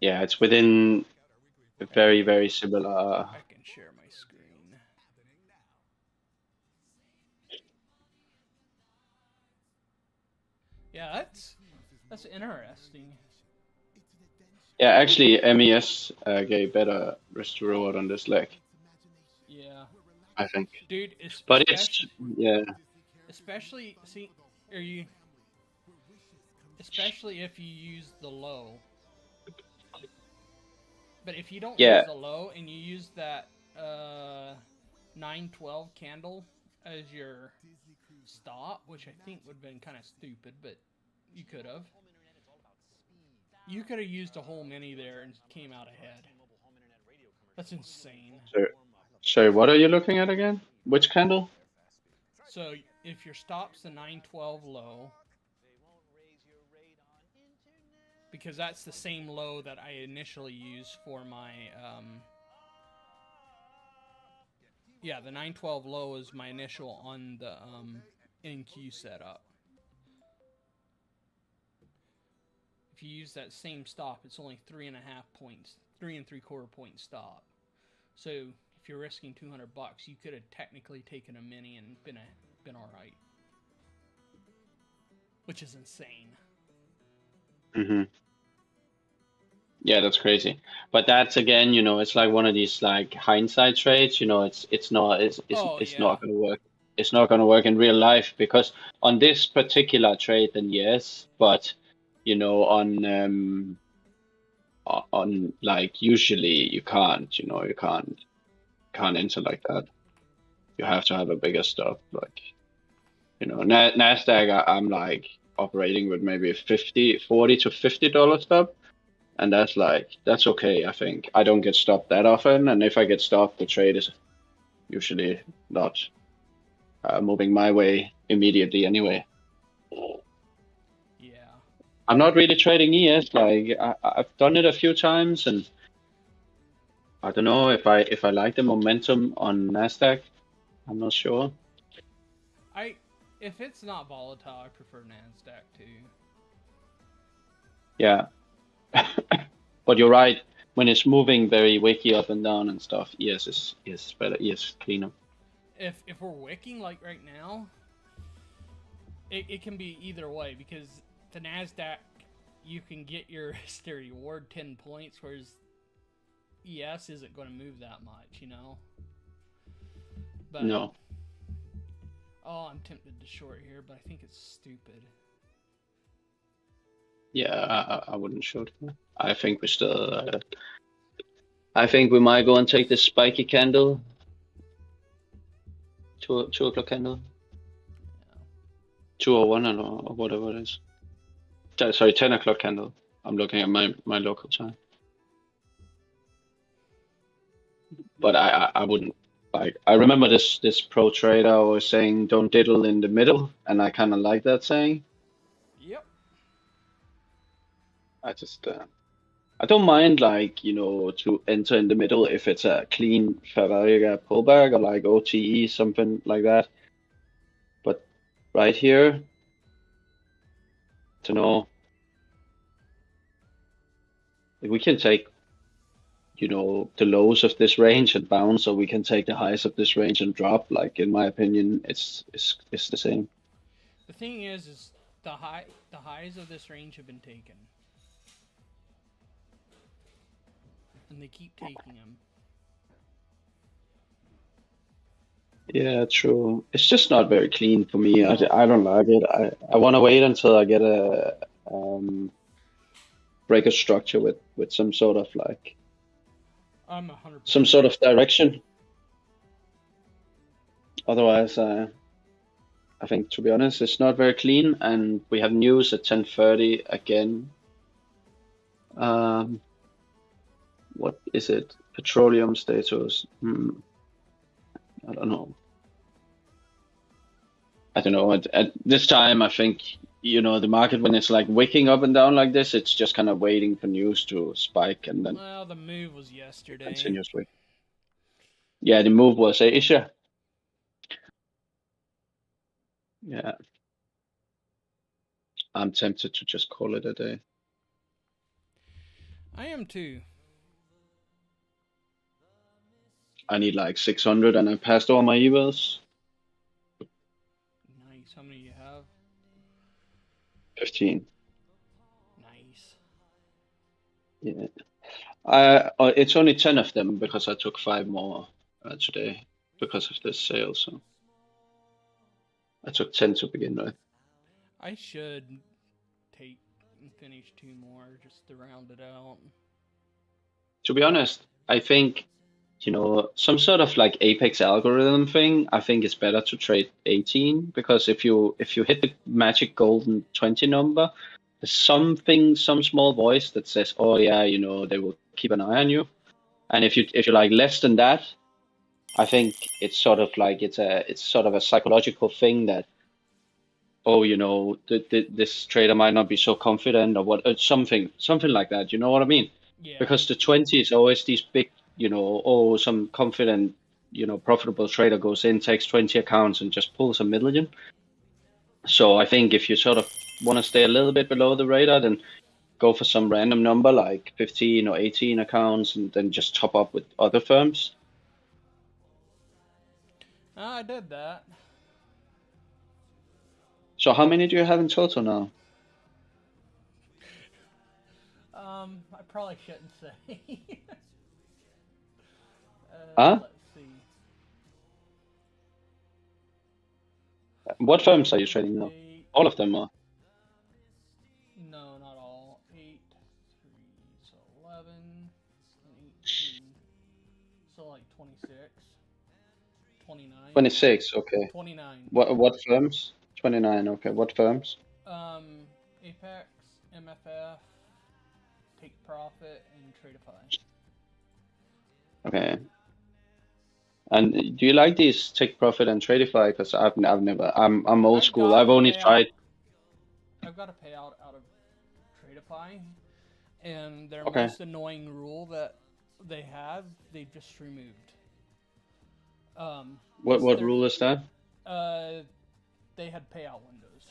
Yeah, it's within a very, very similar. I can share my screen. Yeah, that's interesting. Yeah, actually, MES gave better risk to reward on this leg. Yeah. I think. Dude, but it's especially especially if you use the low. But if you don't use the low and you use that 912 candle as your stop, which I think would have been kind of stupid, but you could have. You could have used a whole mini there and came out ahead. That's insane. So what are you looking at again? Which candle? So if your stop's the 912 low, because that's the same low that I initially used for my yeah, the 912 low is my initial on the NQ setup. If you use that same stop, it's only 3.5 points, 3 3/4 point stop. So if you're risking $200, you could have technically taken a mini and been all right, which is insane. Hmm. Yeah, that's crazy. But that's again, it's like one of these like hindsight trades. It's not gonna work. It's not gonna work in real life because on this particular trade, then yes, but on like usually you can't. You can't enter like that. You have to have a bigger stop. Like Nasdaq, I'm like operating with maybe a 40 to $50 stop. And that's okay, I think. I don't get stopped that often, and if I get stopped, the trade is usually not moving my way immediately anyway. Yeah. I'm not really trading ES. Like I've done it a few times, and I don't know if I like the momentum on Nasdaq. I'm not sure. If it's not volatile, I prefer Nasdaq too. Yeah, but you're right. When it's moving very wicky up and down and stuff, ES is better. ES is cleaner. If we're wicking like right now, it can be either way because the Nasdaq you can get your reward 10 points, whereas ES isn't going to move that much, But, no. Oh, I'm tempted to short here, but I think it's stupid. Yeah, I wouldn't short. I think we still. I think we might go and take this spiky candle. 2 o'clock candle. 2:01 or whatever it is. Sorry, 10 o'clock candle. I'm looking at my local time. But I wouldn't like. I remember this pro trader was saying don't diddle in the middle, and I kind of like that saying. Yep. I don't mind to enter in the middle if it's a clean Ferrari pullback or like OTE something like that. But right here, to know if we can take the lows of this range and bounce, or we can take the highs of this range and drop. Like in my opinion, it's the same. The thing is the highs of this range have been taken, and they keep taking them. Yeah, true. It's just not very clean for me. I don't like it. I want to wait until I get a breaker structure with some sort of like I'm 100%. some sort of direction. Otherwise, I think, to be honest, it's not very clean, and we have news at 10:30 again. What is it? Petroleum status. I don't know. At this time, I think the market, when it's like wicking up and down like this, it's just kind of waiting for news to spike and then. Well, the move was yesterday. Continuously. Yeah, the move was Asia. Yeah. I'm tempted to just call it a day. I am too. I need like 600 and I passed all my evals. Nice. How many do you have? 15. Nice. Yeah. It's only 10 of them because I took 5 more today because of this sale. So I took 10 to begin with. I should take and finish 2 more just to round it out. To be honest, I think some sort of like Apex algorithm thing. I think it's better to trade 18 because if you hit the magic golden 20 number, there's some small voice that says, oh yeah, they will keep an eye on you. And if you're like less than that, I think it's sort of like it's sort of a psychological thing that, oh, this trader might not be so confident or what, something like that. You know what I mean? Yeah. Because the 20 is always these big, some confident, profitable trader goes in, takes 20 accounts and just pulls a million. So I think if you sort of want to stay a little bit below the radar, then go for some random number like 15 or 18 accounts and then just top up with other firms. I did that. So how many do you have in total now? I probably shouldn't say. Huh? Let's see. What firms are you trading now? All of them are. No, not all. 8, 3, so 11, and 18. So like 26, 29. 26, okay. 29. What firms? 29, okay. What firms? Apex, MFF, Take Profit, and Tradeify. Okay. And do you like these Take Profit and Tradeify? Because I've never. I'm old school. I've only tried. I've got a payout out of Tradeify, and their Okay. most annoying rule that they have, they just removed. What rule is that? They had payout windows,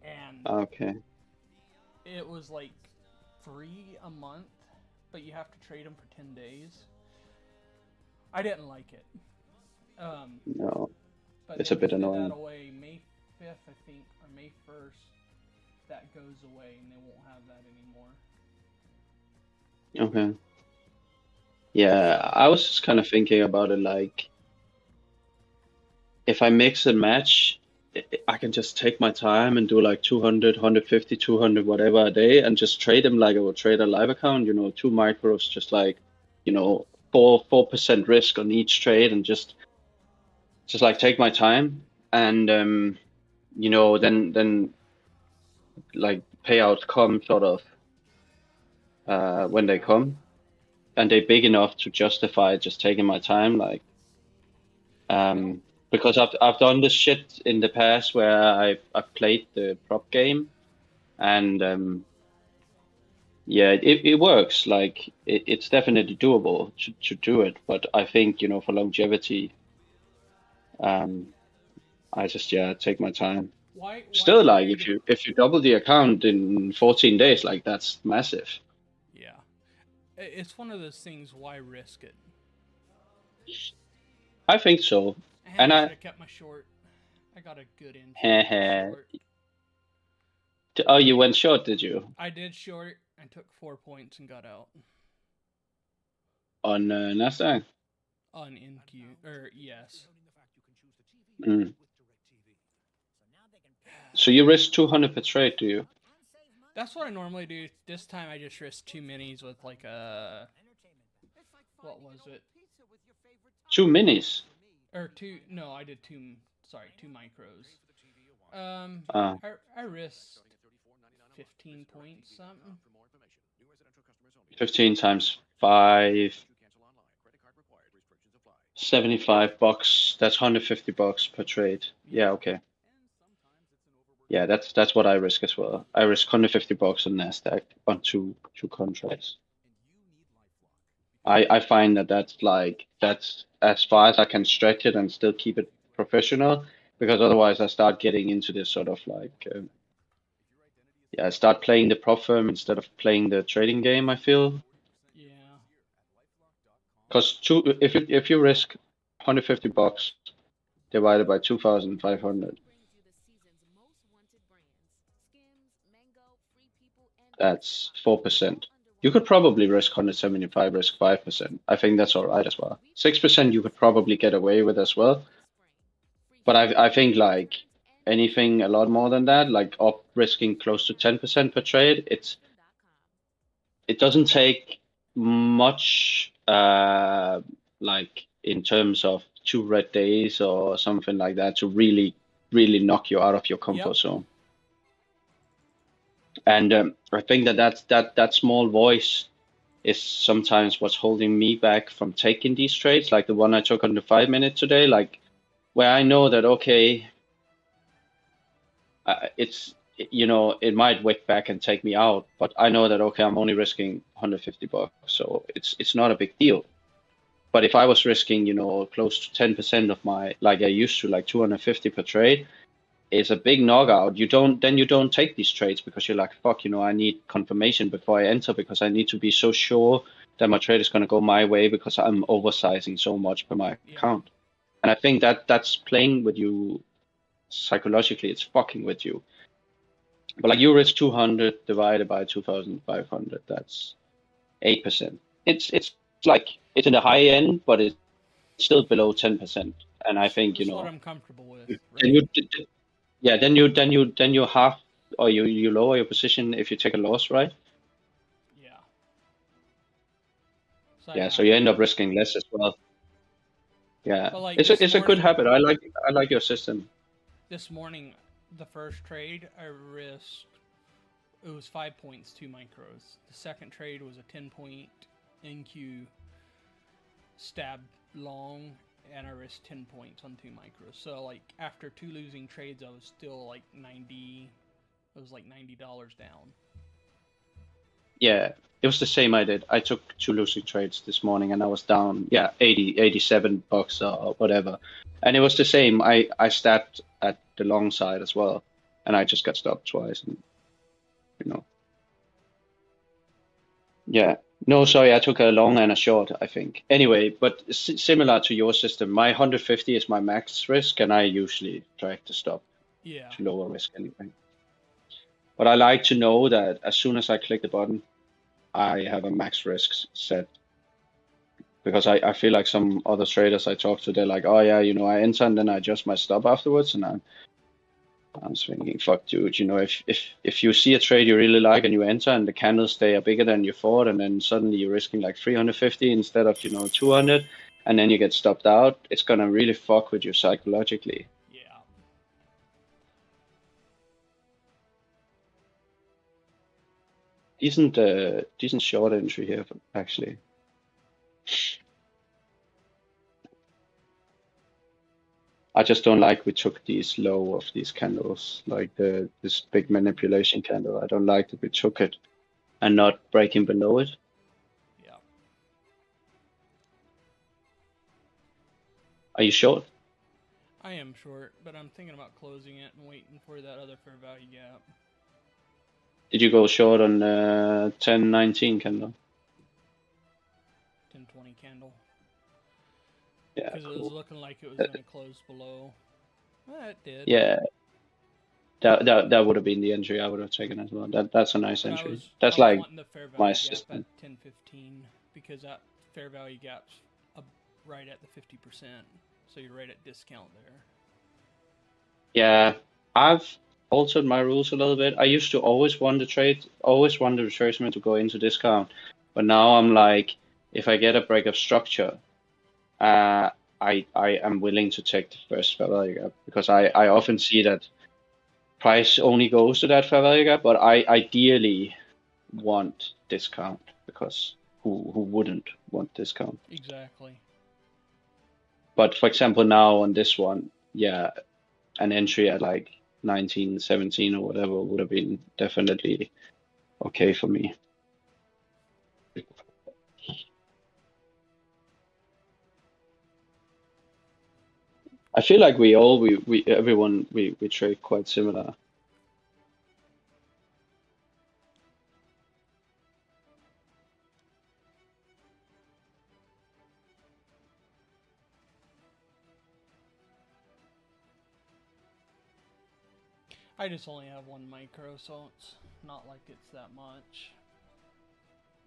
and Okay. it was like free a month, but you have to trade them for 10 days. I didn't like it. No. But It's a bit did annoying. that away May 5th, I think, or May 1st. That goes away, and they won't have that anymore. Okay. Yeah, I was just kind of thinking about it like, if I mix and match, I can just take my time and do like 200, 150, 200, whatever a day, and just trade them like I would trade a live account, 2 micros, just like, 4% risk on each trade, and just like take my time, and then like payouts come sort of when they come, and they're big enough to justify just taking my time, like because I've done this shit in the past where I've played the prop game, and yeah, it works. Like it's definitely doable to do it, but I think for longevity, I just take my time. Still, like if you double the account in 14 days, like that's massive. Yeah, it's one of those things. Why risk it? I think so. And I should have kept my short. I got a good entry. Oh, you went short, did you? I did short. I took 4 points and got out. On Nasdaq? On NQ, or yes. Mm. So you risk 200 per trade, do you? That's what I normally do. This time I just risked 2 minis with like a... What was it? 2 minis? Or 2... No, I did 2... Sorry, 2 micros. I risked 15 points something. 15 times 5... $75. That's $150 per trade. Yeah, okay. Yeah, that's what I risk as well. I risk $150 on Nasdaq on two contracts. I find that's as far as I can stretch it and still keep it professional, because otherwise I start getting into this sort of like I start playing the prop firm instead of playing the trading game, I feel. Yeah. Because if you risk $150 divided by 2,500, that's 4%. You could probably risk 175, risk 5%. I think that's all right as well. 6% you could probably get away with as well. But I think like anything a lot more than that, like up risking close to 10% per trade, it doesn't take much like in terms of 2 red days or something like that to really knock you out of your comfort zone. And I think that small voice is sometimes what's holding me back from taking these trades, like the one I took on the 5 minute today, like where I know that, okay, it's, it might wick back and take me out, but I know that, okay, I'm only risking $150, so it's not a big deal. But if I was risking, close to 10% of my, like I used to, like 250 per trade, it's a big knockout. You don't take these trades because you're like, fuck, I need confirmation before I enter, because I need to be so sure that my trade is going to go my way because I'm oversizing so much per my account. And I think that's playing with you psychologically. It's fucking with you. But like you risk 200 divided by 2,500, that's 8%. It's like it's in the high end, but it's still below 10%. And I think, That's what I'm comfortable with, then right? yeah, then you half or you lower your position if you take a loss, right? Yeah. So Yeah, so you end up risking less as well. Yeah, But like it's a good habit. I like your system. this morning, the first trade I risked, it was 5 points, 2 micros. The second trade was a 10-point NQ stab long, and I risked 10 points on 2 micros. So like after 2 losing trades, I was still like 90. It was like $90 down. Yeah, it was the same I did. I took 2 losing trades this morning and I was down, yeah, 87 bucks or whatever. And it was the same. I stabbed at the long side as well, and I just got stopped twice. And you know, yeah. No, sorry, I took a long and a short, I think. Anyway, but similar to your system, my 150 is my max risk, and I usually try to stop to lower risk anyway. But I like to know that as soon as I click the button, I have a max risk set. Because I feel like some other traders I talk to, they're like, oh yeah, I enter and then I adjust my stop afterwards, and I'm thinking, fuck, dude, if you see a trade you really like and you enter and the candles they are bigger than you thought, and then suddenly you're risking like 350 instead of 200, and then you get stopped out, it's gonna really fuck with you psychologically. Yeah. Decent short entry here, actually. I just don't like we took these low of these candles, like this big manipulation candle. I don't like that we took it and not breaking below it. Yeah. Are you short? I am short, but I'm thinking about closing it and waiting for that other fair value gap. Did you go short on 1019 candle? 1020 candle. Yeah, because cool. it was looking like it was going to close below. Well, it did. Yeah, that would have been the entry I would have taken as well. That's a nice entry. That's I was like wanting the fair my value gap system. at 1015 because that fair value gap's right at the 50%, so you're right at discount there. Yeah, I've altered my rules a little bit. I used to always want the retracement to go into discount, but now I'm like, if I get a break of structure, I am willing to take the first fair value gap because I often see that price only goes to that fair value gap, but I ideally want discount because who wouldn't want discount? Exactly. But for example, now on this one, yeah, an entry at like 1917 or whatever would have been definitely okay for me. I feel like everyone trade quite similar. I just only have one micro, so it's not like it's that much.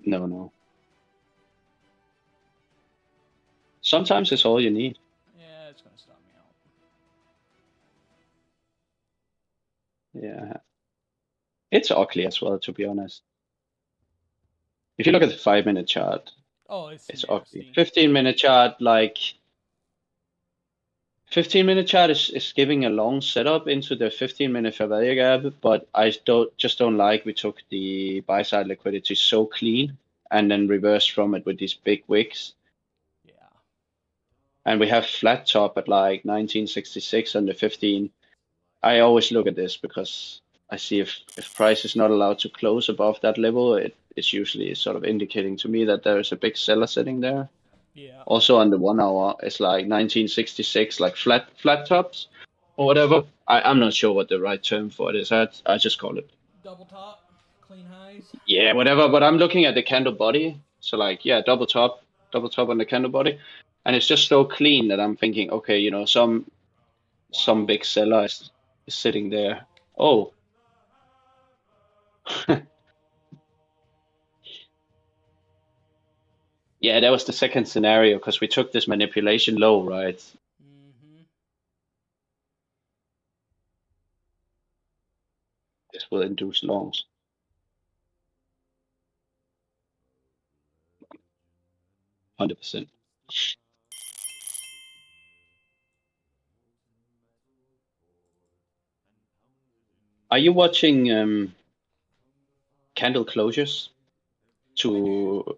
No. Sometimes it's all you need. Yeah, it's gonna stop me out. Yeah. It's ugly as well, to be honest. If you look at the 5-minute chart, it's ugly. 15-minute chart, like 15-minute chart is giving a long setup into the 15-minute fair value gap, but I don't like we took the buy side liquidity so clean and then reversed from it with these big wicks. Yeah. And we have flat top at like 1966 on the 15. I always look at this because I see if price is not allowed to close above that level, it's usually sort of indicating to me that there is a big seller sitting there. Yeah. Also on the 1 hour, it's like 1966, like flat tops or whatever. I'm not sure what the right term for it is. I just call it double top, clean highs. Yeah, whatever. But I'm looking at the candle body, so like double top on the candle body, and it's just so clean that I'm thinking, okay, some big seller is sitting there. Oh, Yeah, that was the second scenario because we took this manipulation low, right? Mm-hmm. This will induce longs. %. Are you watching candle closures to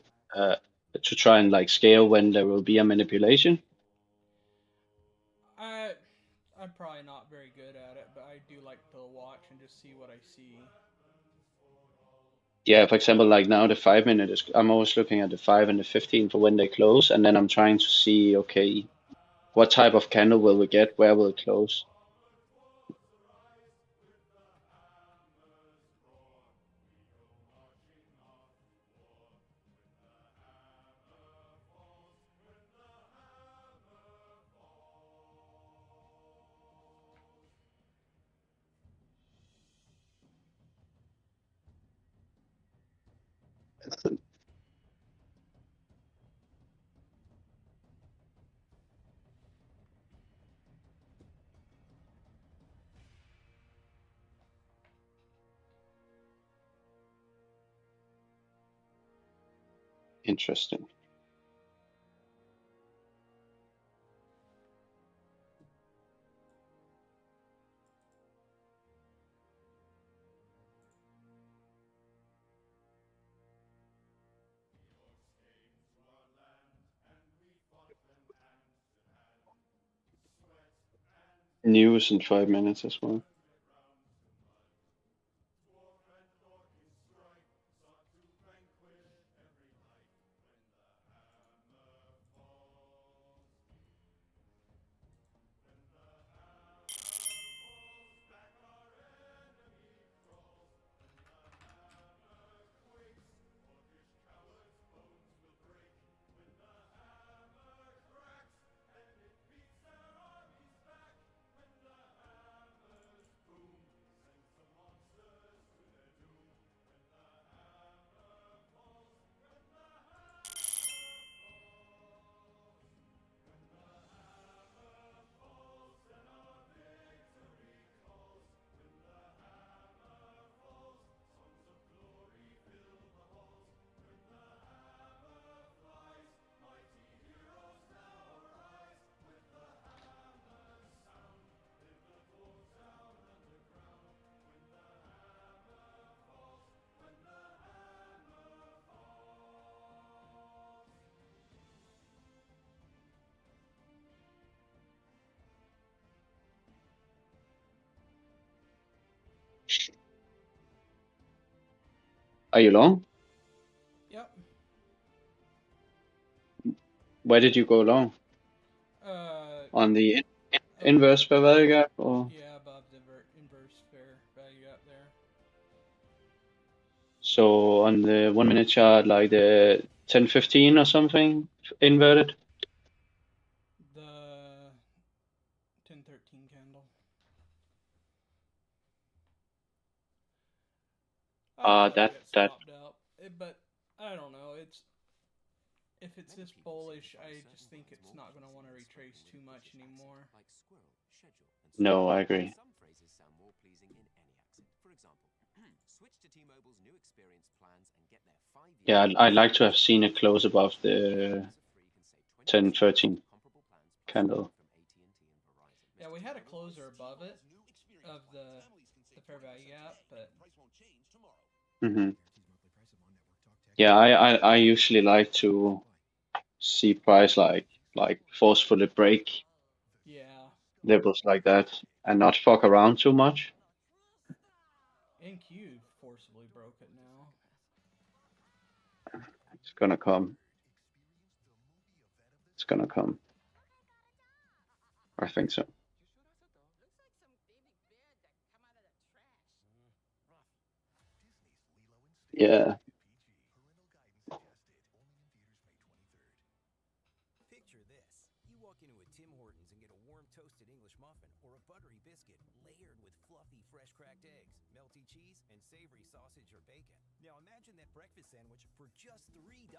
try and like scale when there will be a manipulation? I'm probably not very good at it, but I do like to watch and just see what I see. Yeah, for example, like now the 5 minute is, I'm always looking at the 5 and the 15 for when they close, and then I'm trying to see, okay, what type of candle will we get? Where will it close? Interesting. News in 5 minutes as well. Are you long? Yep. Where did you go long? On the inverse fair value gap, or? Yeah, above the inverse fair value gap there. So on the 1 minute chart, like the 10-15 or something inverted? The 10-13 candle. That Stopped out. But I don't know. If it's this bullish, I just think it's not going to want to retrace too much anymore. No, I agree. Some phrases sound more pleasing in any accent. For example, switch to T-Mobile's new experience plans and get their 5-year. Yeah, I'd like to have seen it close above the 10-13 candle. Yeah, we had a closer above it of the fair value gap, but Yeah, I usually like to see price like forcefully break levels like that and not fuck around too much. NQ forcibly broke it now. It's gonna come. It's gonna come. I think so. Yeah. Picture this. You walk into a Tim Hortons and get a warm toasted English muffin or a buttery biscuit layered with fluffy fresh cracked eggs, melted melty cheese, and savory sausage or bacon. Now imagine that breakfast sandwich for just $3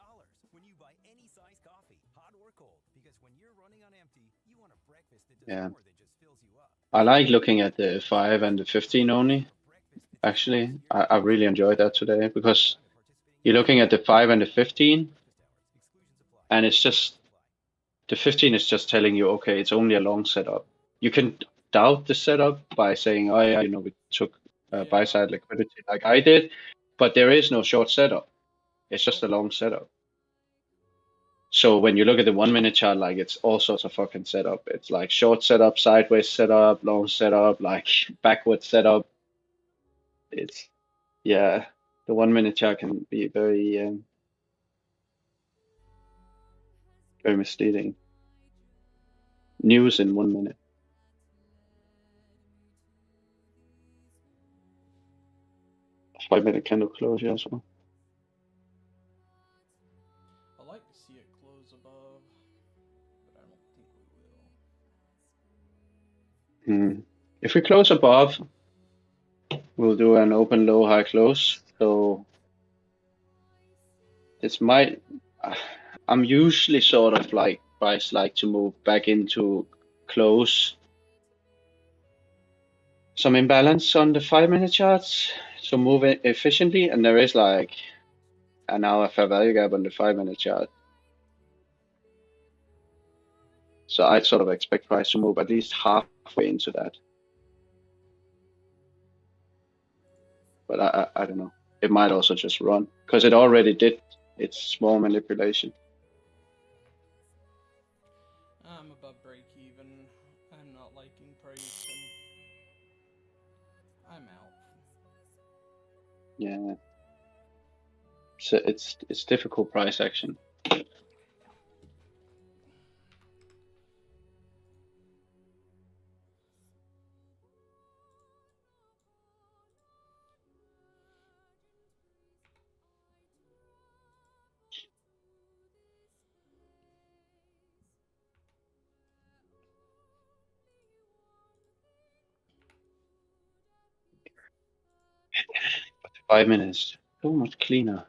when you buy any size coffee, hot or cold. Because when you're running on empty, you want a breakfast that does Yeah. more than just fills you up. I like looking at the 5 and the 15 only. Actually, I really enjoyed that today because you're looking at the 5 and the 15, and it's just the 15 is just telling you, okay, it's only a long setup. You can doubt the setup by saying, oh yeah, we took buy side liquidity like I did, but there is no short setup. It's just a long setup. So when you look at the 1 minute chart, like it's all sorts of fucking setup. It's like short setup, sideways setup, long setup, like backward setup. It's the 1 minute chart can be very very misleading. News in 1 minute. Five-minute candle closure as well. I like to see it close above, but I don't think we will. If we close above, we'll do an open, low, high, close. So this might. I'm usually sort of like price like to move back into close. Some imbalance on the 5-minute charts, so move it efficiently, and there is like an hour fair value gap on the 5-minute chart. So I'd sort of expect price to move at least halfway into that. But I don't know. It might also just run because it already did its small manipulation. I'm above break even. I'm not liking price, and I'm out. Yeah. So it's difficult price action. But 5 minutes, so much cleaner.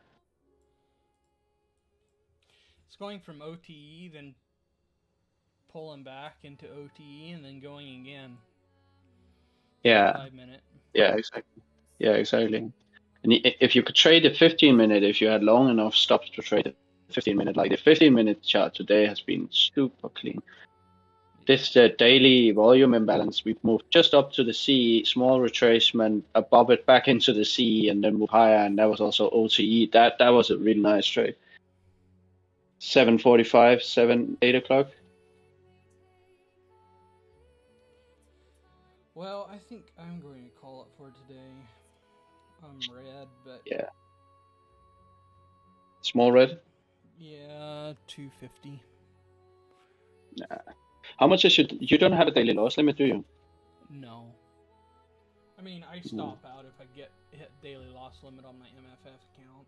It's going from OTE, then pulling back into OTE, and then going again. Yeah. 5 minute. Yeah, exactly. Yeah, exactly. And if you could trade the 15 minute, if you had long enough stops to trade the 15 minute, like the 15 minute chart today has been super clean. This daily volume imbalance, we've moved just up to the C, small retracement, above it back into the C, and then move higher, and that was also OTE. That was a really nice trade. 7:45, 8 o'clock. Well, I think I'm going to call it for today. I'm red, but yeah. Small red. Yeah, 250. Nah. How much is you don't have a daily loss limit, do you? No. I mean, I stop out if I hit daily loss limit on my MFF account.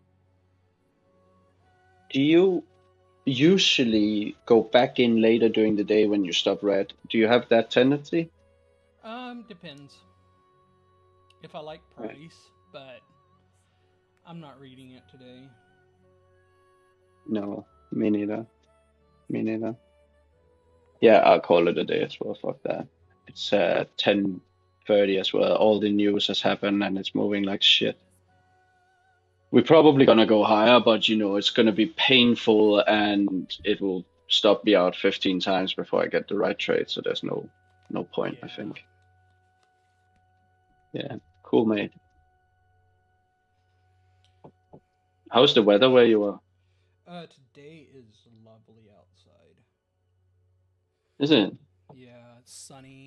Do you usually go back in later during the day when you stop red? Do you have that tendency? Depends. If I like price, but I'm not reading it today. No, me neither. Me neither. Yeah, I'll call it a day as well. Fuck that. It's 10:30 as well. All the news has happened and it's moving like shit. We're probably gonna go higher, but it's gonna be painful and it will stop me out 15 times before I get the right trade. So there's no point, I think. Yeah, cool, mate. How's the weather where you are? Today is lovely outside. Is it? Yeah, it's sunny.